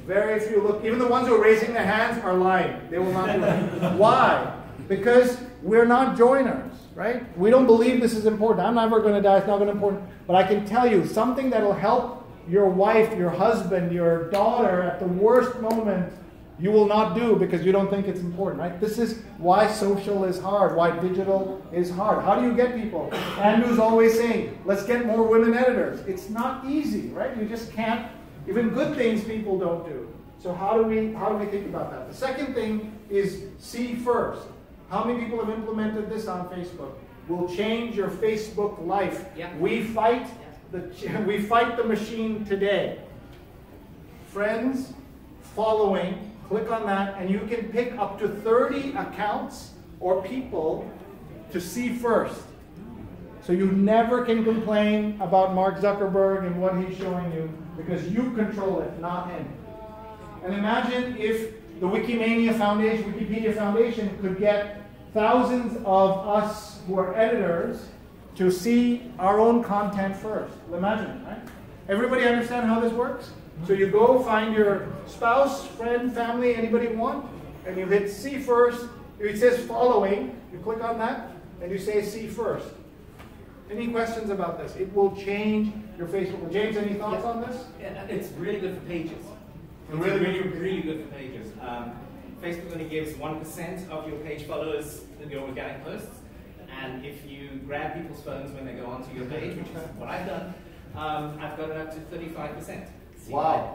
Very few. Look, even the ones who are raising their hands are lying. They will not do it. Why? Because we're not joiners, right? We don't believe this is important. I'm never going to die. It's not going to be important. But I can tell you something that will help your wife, your husband, your daughter at the worst moment, you will not do because you don't think it's important, right? This is why social is hard, why digital is hard. How do you get people? Andrew's always saying, let's get more women editors. It's not easy, right? You just can't. Even good things people don't do. So how do we think about that? The second thing is see first. How many people have implemented this on Facebook? Will change your Facebook life. Yeah. We fight the machine today. Friends, following. Click on that, and you can pick up to 30 accounts or people to see first. So you never can complain about Mark Zuckerberg and what he's showing you because you control it, not him. And imagine if the Wikimania Foundation, Wikipedia Foundation could get thousands of us who are editors to see our own content first. Imagine, right? Everybody understand how this works? So you go find your spouse, friend, family, anybody you want, and you hit see first. It says following. You click on that, and you say see first. Any questions about this? It will change your Facebook. James, any thoughts on this? Yeah, it's really good for pages. It's really good for pages. Facebook only gives 1% of your page followers your organic posts, and if you grab people's phones when they go onto your page, which is what I've done, I've got it up to 35%.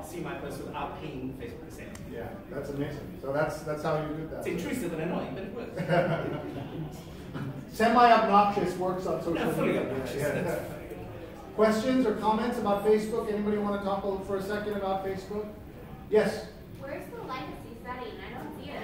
See my post without paying Facebook percent. Yeah, that's amazing. So that's how you do that. It's intrusive and annoying, but it works. Semi-obnoxious works on social media. Fully obnoxious. Yeah. Questions or comments about Facebook? Anybody want to talk for a second about Facebook? Yes? Where's the legacy setting? I don't see it.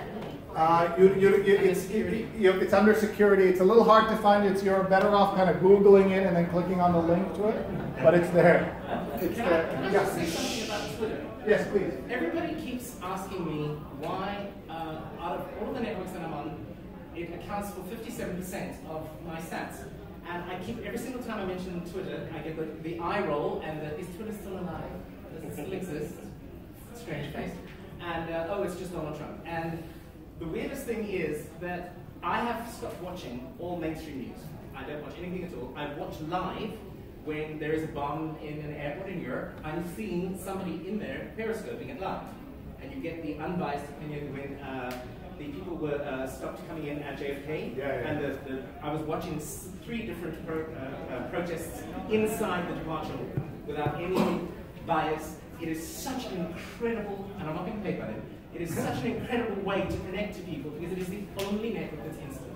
It's under security. It's a little hard to find. You're better off kind of Googling it and then clicking on the link to it, but it's there. Can I just say something about Twitter? Yes, please. Everybody keeps asking me why, out of all the networks that I'm on, it accounts for 57% of my stats. And I keep, every single time I mention Twitter, I get the eye roll and is Twitter still alive? Does it still exist? Strange face. And, oh, it's just Donald Trump. And the weirdest thing is that I have stopped watching all mainstream news. I don't watch anything at all. I watch live when there is a bomb in an airport in Europe. I'm seeing somebody in there periscoping it live. And you get the unbiased opinion when the people were stopped coming in at JFK. And I was watching 3 different protests inside the departure without any bias. It is such an incredible, and I'm not getting paid by it, it is such an incredible way to connect to people because it is the only network that's instant.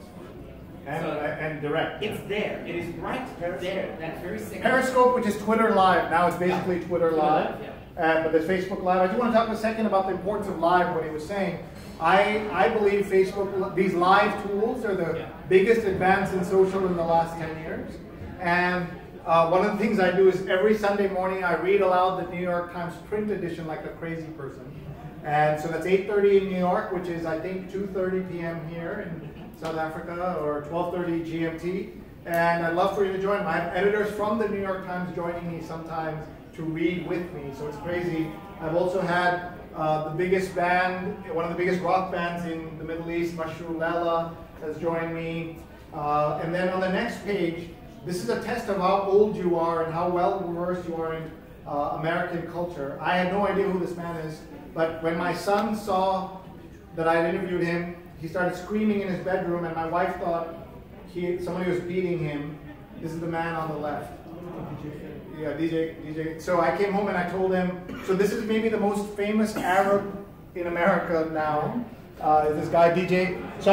And direct. It's there. It is right there. That very second. Periscope, which is Twitter Live. Now it's basically Twitter Live. But there's Facebook Live. I do want to talk a second about the importance of live, what he was saying. I believe Facebook, these live tools are the biggest advance in social in the last 10 years. And one of the things I do is every Sunday morning I read aloud the New York Times print edition like a crazy person. And so that's 8:30 in New York, which is I think 2:30 p.m. here in South Africa, or 12:30 GMT. And I'd love for you to join them. I have editors from the New York Times joining me sometimes to read with me, so it's crazy. I've also had the biggest band, one of the biggest rock bands in the Middle East, Mashrulela, has joined me. And then on the next page, this is a test of how old you are and how well versed you are in American culture. I had no idea who this man is, but when my son saw that I had interviewed him, he started screaming in his bedroom, and my wife thought somebody was beating him. This is the man on the left. Yeah, DJ. So I came home and I told him, so this is maybe the most famous Arab in America now, this guy DJ. So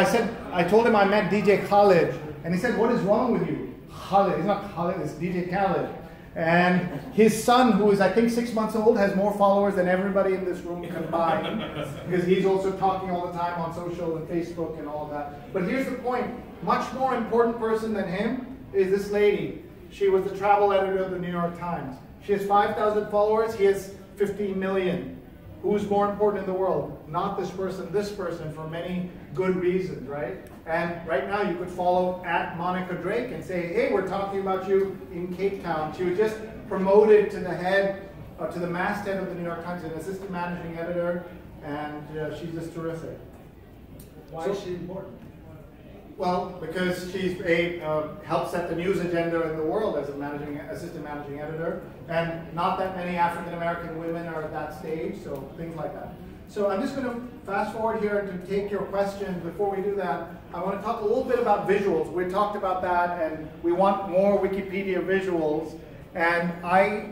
I told him I met DJ Khaled, and he said, what is wrong with you? Khaled, he's not Khaled, it's DJ Khaled. And his son, who is I think 6 months old, has more followers than everybody in this room combined, because he's also talking all the time on social and Facebook and all of that. But here's the point, much more important person than him is this lady. She was the travel editor of the New York Times. She has 5,000 followers, he has 15 million. Who's more important in the world? Not this person for many good reasons, right? And right now you could follow at Monica Drake and say, hey, we're talking about you in Cape Town. She was just promoted to the head, to the masthead of the New York Times, an assistant managing editor, and she's just terrific. Why is she important? Well, because she's helped set the news agenda in the world as a assistant managing editor, and not that many African American women are at that stage, so things like that. So I'm just going to fast forward here to take your questions. Before we do that, I want to talk a little bit about visuals. We talked about that, and we want more Wikipedia visuals. And I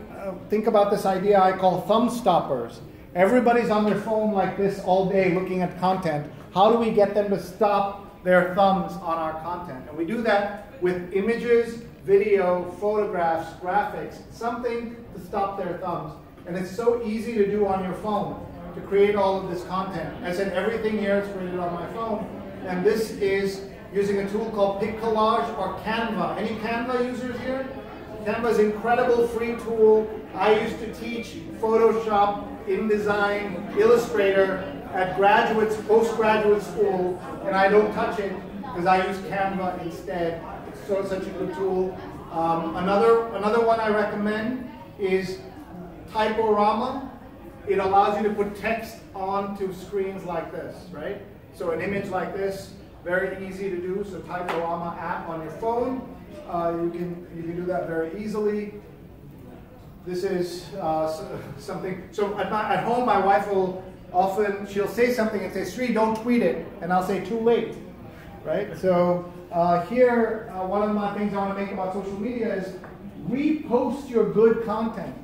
think about this idea I call thumb stoppers. Everybody's on their phone like this all day looking at content. How do we get them to stop their thumbs on our content? And we do that with images, video, photographs, graphics, something to stop their thumbs. And it's so easy to do on your phone, to create all of this content. I said everything here is created on my phone. And this is using a tool called PicCollage or Canva. Any Canva users here? Canva is an incredible free tool. I used to teach Photoshop, InDesign, Illustrator at postgraduate school, and I don't touch it because I use Canva instead. It's such a good tool. Another one I recommend is Typorama. It allows you to put text onto screens like this, right? So an image like this, very easy to do. So Typorama app on your phone, you can do that very easily. This is something. So at home, my wife will she'll say something and say, Sri, don't tweet it, and I'll say, too late, right? So here, one of my things I want to make about social media is repost your good content.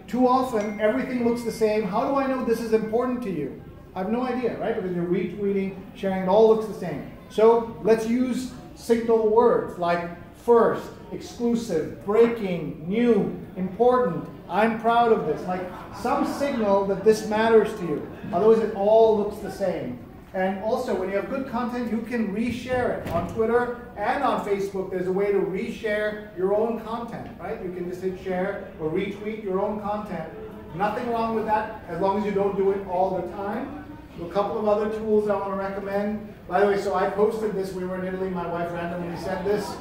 Too often, everything looks the same. How do I know this is important to you? I have no idea, right? Because you're retweeting, sharing, it all looks the same. So let's use signal words like first, exclusive, breaking, new, important, I'm proud of this. Like some signal that this matters to you. Otherwise, it all looks the same. And also, when you have good content, you can reshare it on Twitter and on Facebook. There's a way to reshare your own content, right? You can just hit share or retweet your own content. Nothing wrong with that, as long as you don't do it all the time. So a couple of other tools I want to recommend. By the way, so I posted this. We were in Italy. My wife randomly said this.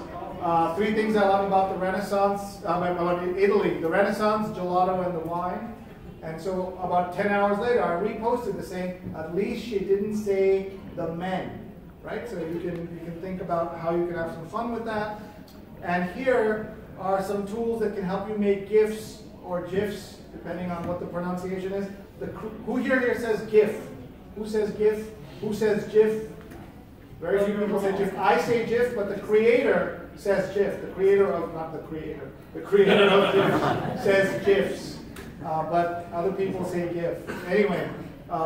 3 things I love about the Renaissance, about Italy: the Renaissance, gelato, and the wine. And so about 10 hours later, I reposted the saying, at least she didn't say the men, right? So you can think about how you can have some fun with that. And here are some tools that can help you make GIFs or GIFs, depending on what the pronunciation is. Who here says GIF? Who says GIF? Who says GIF? Very few people say GIF. I say GIF, but the creator says GIF. The creator of, not the creator, the creator of GIF says GIFs. But other people say GIF. Anyway,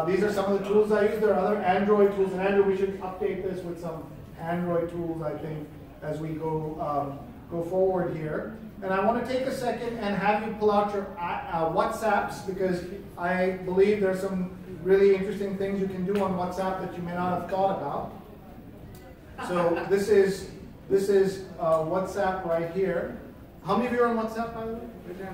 these are some of the tools I use. There are other Android tools. And Andrew, we should update this with some Android tools, I think, as we go forward here. And I want to take a second and have you pull out your WhatsApps, because I believe there's some really interesting things you can do on WhatsApp that you may not have thought about. So this is WhatsApp right here. How many of you are on WhatsApp, by the way?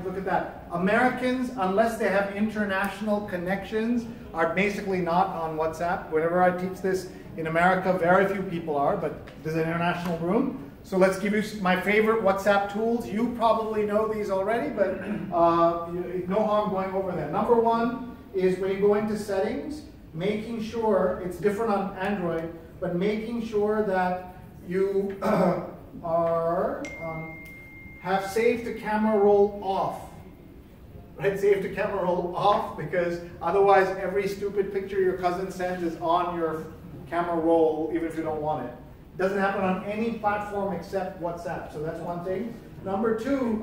Look at that. Americans, unless they have international connections, are basically not on WhatsApp. Whenever I teach this in America, very few people are, but there's an international room. So let's give you my favorite WhatsApp tools. You probably know these already, but no harm going over them. Number one is when you go into settings, making sure, it's different on Android, but making sure that you have save to camera roll off. Right, save to camera roll off, because otherwise every stupid picture your cousin sends is on your camera roll, even if you don't want it. It doesn't happen on any platform except WhatsApp, so that's one thing. Number two,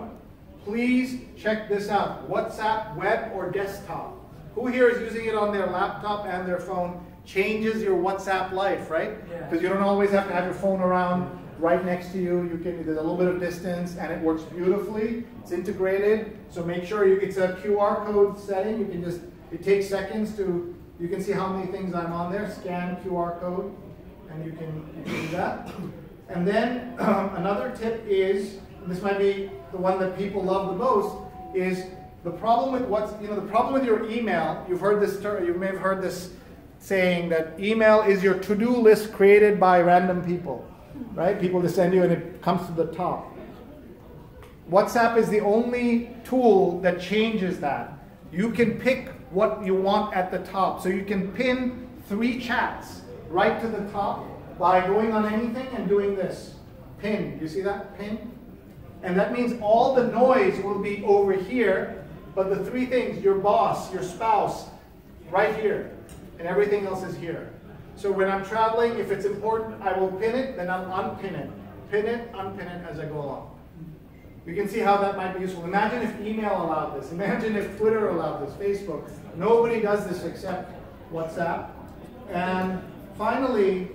please check this out. WhatsApp web or desktop. Who here is using it on their laptop and their phone? Changes your WhatsApp life, right? Because you don't always have to have your phone around right next to you. There's a little bit of distance, and it works beautifully. It's integrated, so make sure it's a QR code setting. You can just, it takes seconds to, you can see how many things I'm on there. Scan QR code, and you can do that. And then another tip is, and this might be the one that people love the most, is the problem with the problem with your email. You've heard this term, you may have heard this saying that email is your to-do list created by random people. Right? People just send you and it comes to the top. WhatsApp is the only tool that changes that. You can pick what you want at the top. So you can pin 3 chats right to the top by going on anything and doing this. Pin. You see that? Pin. And that means all the noise will be over here, but the 3 things, your boss, your spouse, right here. And everything else is here. So when I'm traveling, if it's important, I will pin it, then I'll unpin it. Pin it, unpin it as I go along. You can see how that might be useful. Imagine if email allowed this. Imagine if Twitter allowed this, Facebook. Nobody does this except WhatsApp. And finally,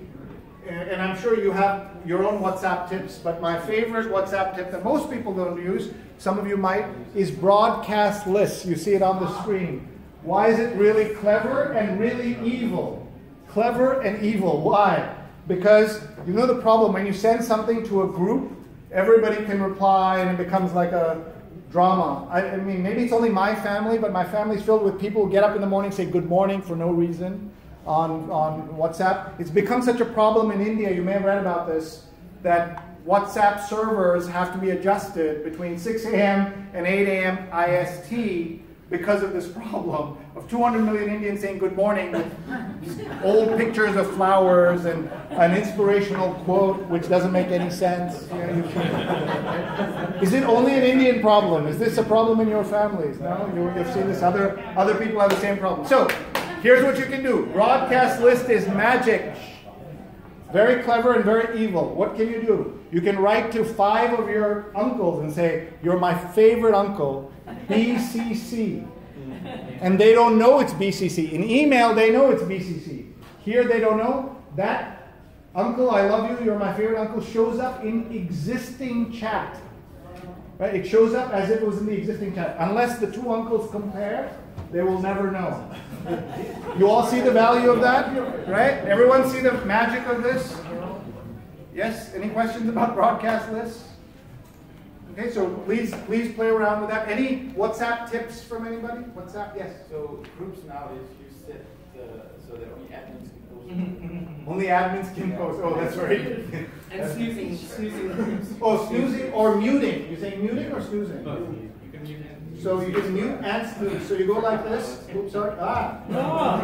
and I'm sure you have your own WhatsApp tips, but my favorite WhatsApp tip that most people don't use, some of you might, is broadcast lists. You see it on the screen. Why is it really clever and really evil? Clever and evil. Why? Because you know the problem, when you send something to a group, everybody can reply and it becomes like a drama. I mean, maybe it's only my family, but my family's filled with people who get up in the morning and say good morning for no reason on WhatsApp. It's become such a problem in India, you may have read about this, that WhatsApp servers have to be adjusted between 6 a.m. and 8 a.m. IST because of this problem of 200 million Indians saying good morning with old pictures of flowers and an inspirational quote which doesn't make any sense. Is it only an Indian problem? Is this a problem in your families? No? You've seen this, other people have the same problem. So, here's what you can do. Broadcast list is magic. Very clever and very evil. What can you do? You can write to 5 of your uncles and say, you're my favorite uncle, BCC. And they don't know it's BCC. In email, they know it's BCC. Here, they don't know. That uncle, I love you, you're my favorite uncle, shows up in existing chat. Right? It shows up as if it was in the existing chat. Unless the 2 uncles compare, they will never know. You all see the value of that? Right? Everyone see the magic of this? Yes? Any questions about broadcast lists? Okay, so please play around with that. Any WhatsApp tips from anybody? WhatsApp, yes? So groups nowadays, you set so that only admins can post. Only admins can post. Oh, that's right. And snoozing groups. Oh, snoozing or muting. You say muting or snoozing? Both. You can mute and so you can mute and snooze. So you go like this. Oops, sorry. No.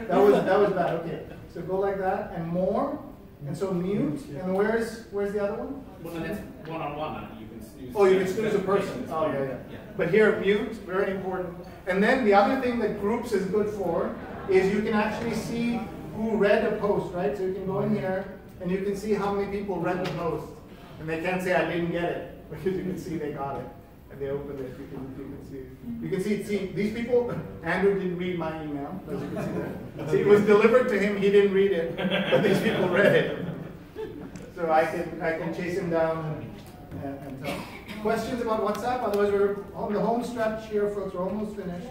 That was bad. Okay. So go like that and more. And so mute. And where's the other one? Well, then it's one-on-one. You can snooze. Oh, you can snooze a person. Oh, yeah. But here, mute, very important. And then the other thing that groups is good for is you can actually see who read a post, right? So you can go in here and you can see how many people read the post. And they can't say, I didn't get it, because you can see they got it. And they opened it, you can see these people, Andrew didn't read my email, as you can see there. See, it was delivered to him, he didn't read it, but these people read it. So I can chase him down and tell. Questions about WhatsApp? Otherwise, we're on the home stretch here, folks. We're almost finished.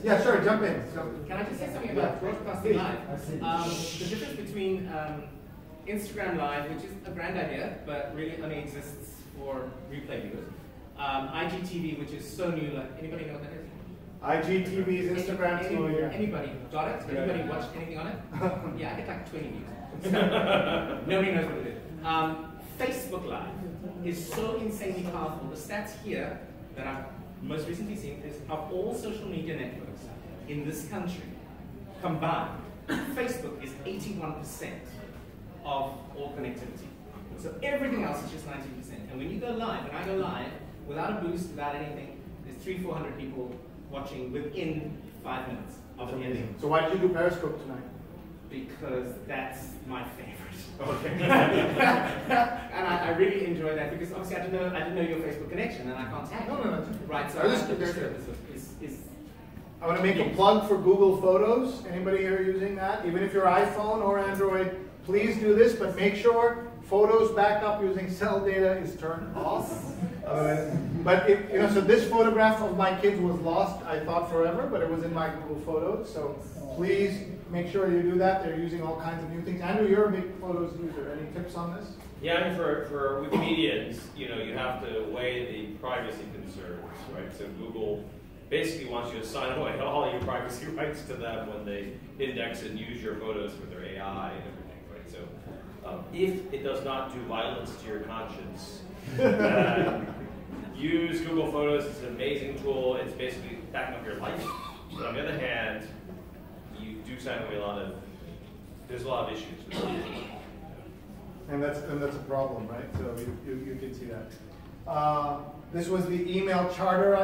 Yeah, sure. Jump in. Can I just say something about broadcasting live? The difference between Instagram Live, which is a grand idea, but really only exists for replay viewers. IGTV, which is so new. Like, anybody know what that is? IGTV's Instagram's going there. Anybody got it? Anybody watched anything on it? Yeah, I get like 20 views. So, nobody knows what it is. Facebook Live is so insanely powerful. The stats here that I've most recently seen is of all social media networks in this country combined, Facebook is 81% of all connectivity. So everything else is just 19%. And when you go live, when I go live, without a boost, without anything, there's 300-400 people watching within 5 minutes of the ending. So why did you do Periscope tonight? Because that's my favorite. Okay. And I really enjoy that because obviously I didn't know your Facebook connection and I can't tag you. No. Right, so I just I want to make a plug for Google Photos. Anybody here using that? Even if you're iPhone or Android, please do this, but make sure photos backup using cell data is turned off. But so this photograph of my kids was lost, I thought forever, but it was in my Google Photos. So please make sure you do that. They're using all kinds of new things. Andrew, you're a big Photos user. Any tips on this? Yeah, I mean for Wikimedians, you have to weigh the privacy concerns, right? So Google basically wants you to sign away all your privacy rights to them when they index and use your photos with their AI and everything, right? So if it does not do violence to your conscience, use Google Photos. It's an amazing tool. It's basically backing up your life. But on the other hand, you do sign away there's a lot of issues with it. And that's a problem, right? So you can see that. This was the email charter.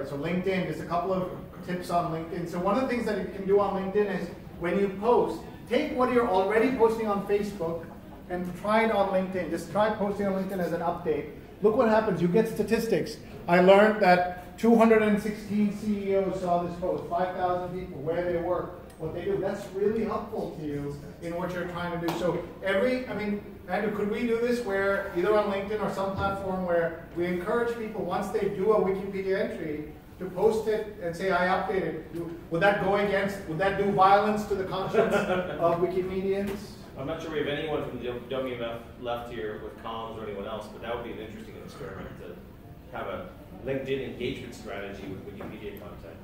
So LinkedIn, just a couple of tips on LinkedIn. So one of the things that you can do on LinkedIn is when you post, take what you're already posting on Facebook and try it on LinkedIn. Just try posting on LinkedIn as an update. Look what happens. You get statistics. I learned that 216 CEOs saw this post, 5,000 people, where they work, what they do. That's really helpful to you in what you're trying to do. So Andrew, could we do this where either on LinkedIn or some platform where we encourage people once they do a Wikipedia entry to post it and say, I updated. Would that do violence to the conscience of Wikimedians? I'm not sure we have anyone from the WMF left here with comms or anyone else, but that would be an interesting experiment to have a LinkedIn engagement strategy with Wikipedia content.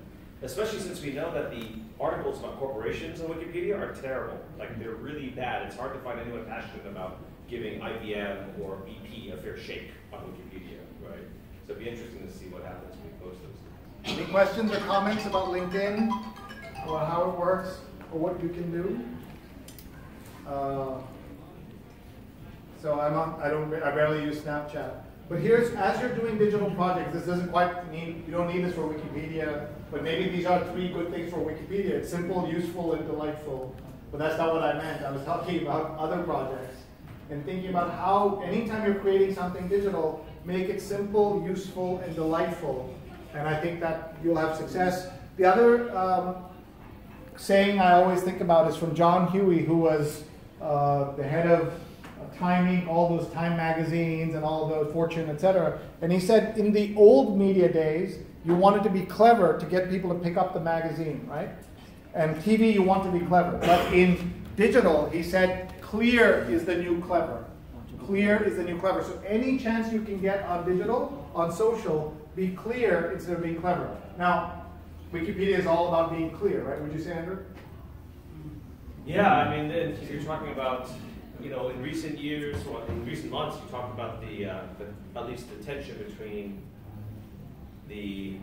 Especially since we know that the articles about corporations on Wikipedia are terrible. Like, they're really bad. It's hard to find anyone passionate about giving IBM or BP a fair shake on Wikipedia, right? So it'd be interesting to see what happens when we post those. Any questions or comments about LinkedIn, or how it works, or what you can do? So I barely use Snapchat. But here's, as you're doing digital projects, this doesn't quite need, you don't need this for Wikipedia, but maybe these are 3 good things for Wikipedia. It's simple, useful, and delightful. But that's not what I meant. I was talking about other projects and thinking about how, anytime you're creating something digital, make it simple, useful, and delightful. And I think that you'll have success. The other saying I always think about is from John Huey, who was the head of Time Inc., all those Time magazines and all those Fortune, etc. And he said in the old media days, you wanted to be clever to get people to pick up the magazine, right? And TV, you want to be clever. But in digital, he said, clear is the new clever. Clear is the new clever. So any chance you can get on digital, on social, be clear instead of being clever. Now, Wikipedia is all about being clear, right? Would you say, Andrew? Yeah, I mean, you're talking about, in recent years, or in recent months, you talked about the at least the tension between the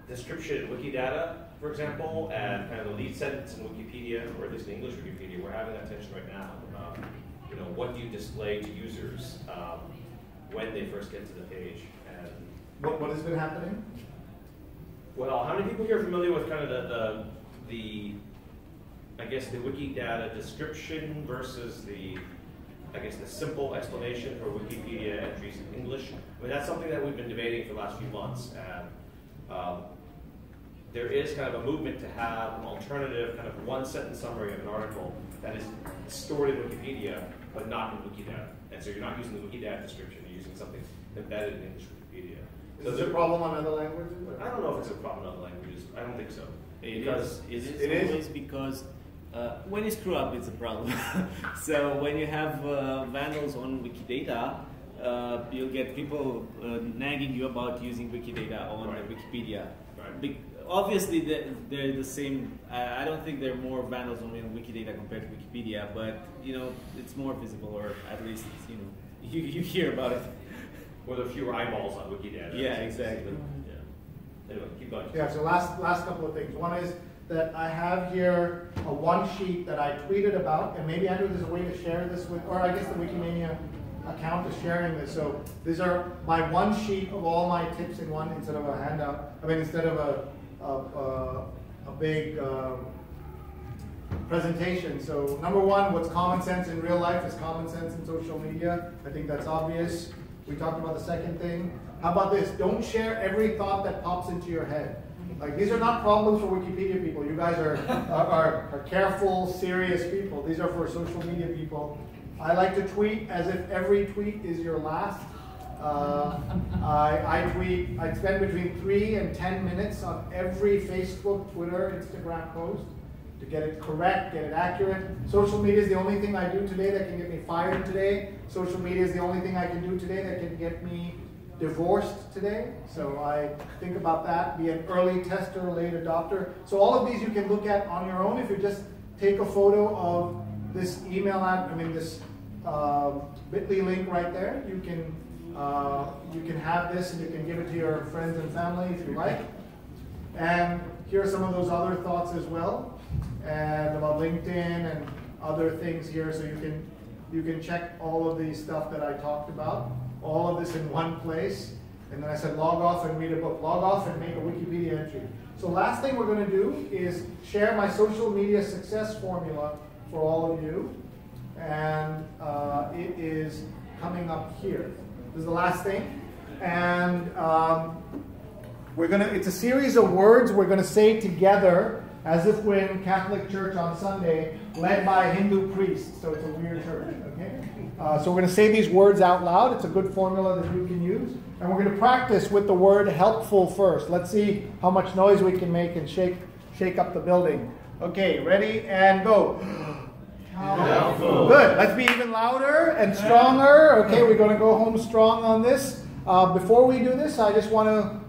description in Wikidata, for example, and kind of the lead sentence in Wikipedia, or at least in English Wikipedia. We're having that tension right now about, what do you display to users when they first get to the page. And what has been happening? Well, how many people here are familiar with kind of the I guess the Wikidata description versus the simple explanation for Wikipedia entries in English? I mean, that's something that we've been debating for the last few months, and there is kind of a movement to have an alternative kind of one-sentence summary of an article that is stored in Wikipedia, but not in Wikidata. And so you're not using the Wikidata description, you're using something embedded in English Wikipedia. Is this a problem on other languages? I don't know if it's a problem on other languages. I don't think so. It is because when you screw up, it's a problem. So when you have vandals on Wikidata, you'll get people nagging you about using Wikidata on Wikipedia. Obviously, they're the same. I don't think there are more vandals on Wikidata compared to Wikipedia, but it's more visible, or at least you hear about it. Or there are fewer eyeballs on Wikidata. Yeah, exactly. Yeah. Anyway, keep going. Yeah. So last couple of things. One is that I have here a one sheet that I tweeted about, and maybe Andrew, there's a way to share this with, or I guess the Wikimania account is sharing this. So these are my one sheet of all my tips in one instead of a handout. I mean, instead of a big presentation. So number one, what's common sense in real life is common sense in social media. I think that's obvious. We talked about the second thing. How about this? Don't share every thought that pops into your head. Like, these are not problems for Wikipedia people. You guys are careful, serious people. These are for social media people. I like to tweet as if every tweet is your last. I spend between 3 and 10 minutes on every Facebook, Twitter, Instagram post to get it correct, get it accurate. Social media is the only thing I do today that can get me fired today. Social media is the only thing I can do today that can get me divorced today. So I think about that, be an early tester, late adopter. So all of these you can look at on your own. If you just take a photo of this email this bit.ly link right there, you can have this and you can give it to your friends and family if you like. And here are some of those other thoughts as well, and about LinkedIn and other things here. So you can check all of the stuff that I talked about, all of this in one place. And then I said log off and read a book. Log off and make a Wikipedia entry. So last thing we're going to do is share my social media success formula for all of you. And it is coming up here. This is the last thing. And it's a series of words we're going to say together as if we're in Catholic Church on Sunday, led by a Hindu priest. So it's a weird church, okay? So we're going to say these words out loud. It's a good formula that you can use. And we're going to practice with the word helpful first. Let's see how much noise we can make and shake up the building. Okay, ready and go. Helpful. Good. Let's be even louder and stronger. Okay, we're going to go home strong on this. Before we do this, I just want to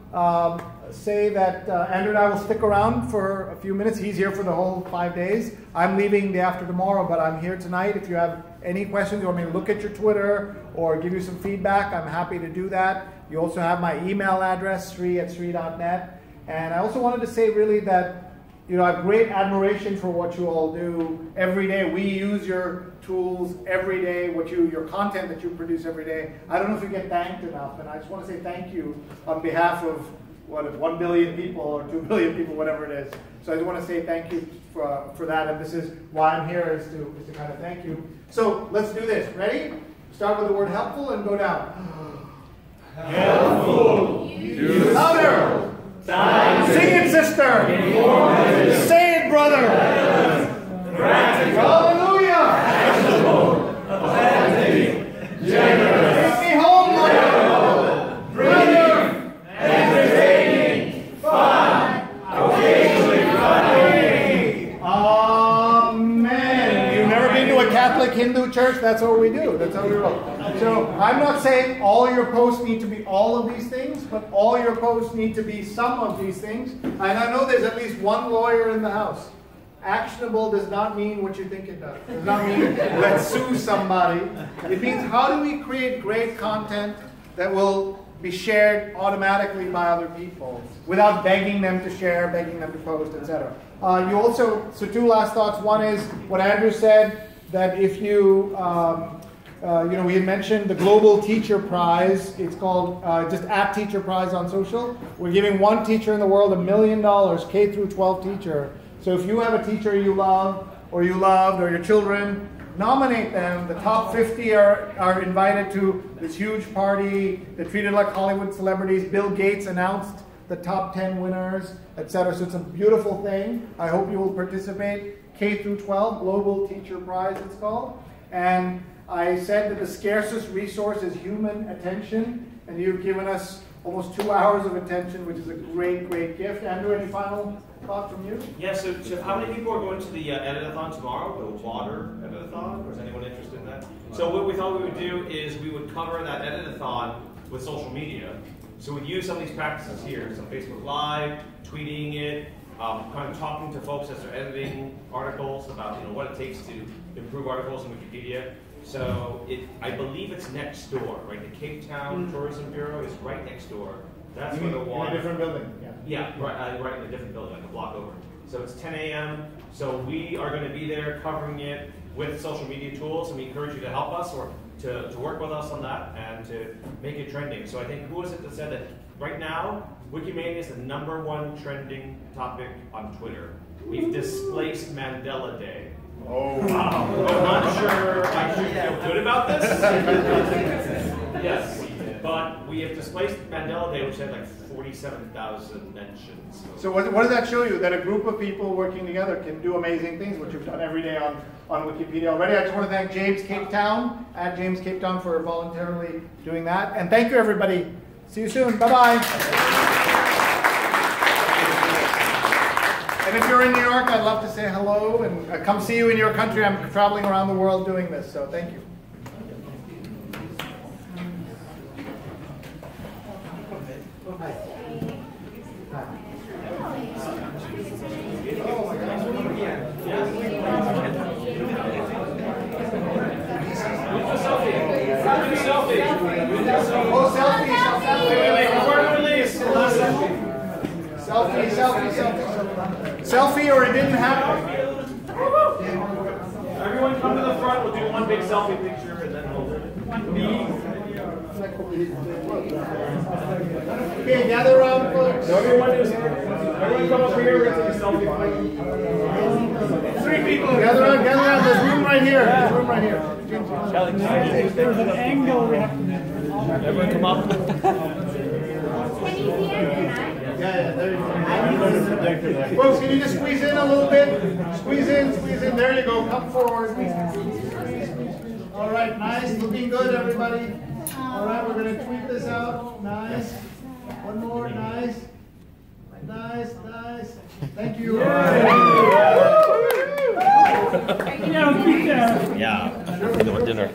say that Andrew and I will stick around for a few minutes. He's here for the whole 5 days. I'm leaving day after tomorrow, but I'm here tonight. If you have any questions, you want me to look at your Twitter or give you some feedback, I'm happy to do that. You also have my email address, sri@sri.net. And I also wanted to say really that I have great admiration for what you all do every day. We use your tools every day, your content that you produce every day. I don't know if you get thanked enough, and I just want to say thank you on behalf of 1 billion people or 2 billion people, whatever it is. So I just want to say thank you for that, and this is why I'm here, is to kind of thank you. So let's do this. Ready? Start with the word helpful and go down. Helpful. Louder. Sing it, sister. Say it, brother. Hallelujah. Take me home, brother. Brilliant. Entertaining. Fun. Occasionally funny. Amen. You've never been to a Catholic Hindu church? That's what we do. That's how we roll. So I'm not saying all your posts need to be all of these things, but all your posts need to be some of these things. And I know there's at least one lawyer in the house. Actionable does not mean what you think it does. It does not mean let's sue somebody. It means how do we create great content that will be shared automatically by other people without begging them to share, begging them to post, etc. So 2 last thoughts. One is what Andrew said, that if you we had mentioned the Global Teacher Prize. It's called just @Teacher Prize on social. We're giving one teacher in the world $1 million, K through 12 teacher. So if you have a teacher you love, or you loved, or your children, nominate them. The top 50 are invited to this huge party. They're treated like Hollywood celebrities. Bill Gates announced the top 10 winners, etc. So it's a beautiful thing. I hope you will participate. K through 12, Global Teacher Prize it's called. And I said that the scarcest resource is human attention, and you've given us almost 2 hours of attention, which is a great, great gift. Andrew, any final thoughts from you? Yeah, so how many people are going to the edit-a-thon tomorrow, the water edit-a-thon? Or is anyone interested in that? So what we thought we would do is we would cover that edit-a-thon with social media. So we'd use some of these practices here, some Facebook Live, tweeting it, kind of talking to folks as they're editing articles about what it takes to improve articles in Wikipedia. So I believe it's next door, right? The Cape Town Tourism Bureau is right next door. That's where the water. In a different building. Yeah, right in a different building, like a block over. So it's 10 a.m. So we are going to be there covering it with social media tools, and we encourage you to help us or to work with us on that and to make it trending. So I think, who was it that said that right now, Wikimania is the #1 trending topic on Twitter. We've displaced Mandela Day. Oh, wow. I'm not sure I should feel good about this. Yes, but we have displaced Mandela Day, which had like 47,000 mentions. So what does that show you? That a group of people working together can do amazing things, which you've done every day on Wikipedia already. I just want to thank James Cape Town, at James Cape Town, for voluntarily doing that. And thank you, everybody. See you soon. Bye-bye. And if you're in New York, I'd love to say hello and come see you in your country. I'm traveling around the world doing this, so thank you. Selfie or it didn't happen. Everyone come to the front, we'll do one big selfie picture and then we'll Okay, gather around, folks. Everyone come up here, we're going to take a selfie. 3 people. Gather around, There's room right here. There's room right here. There's an angle we have to. Everyone come up. Yeah, there you go. Folks, can you just squeeze in a little bit? Squeeze in. There you go. Come forward. All right, nice. Looking good, everybody. All right, we're going to tweet this out. Nice. One more. Nice. Thank you. Yeah. Yeah. Dinner.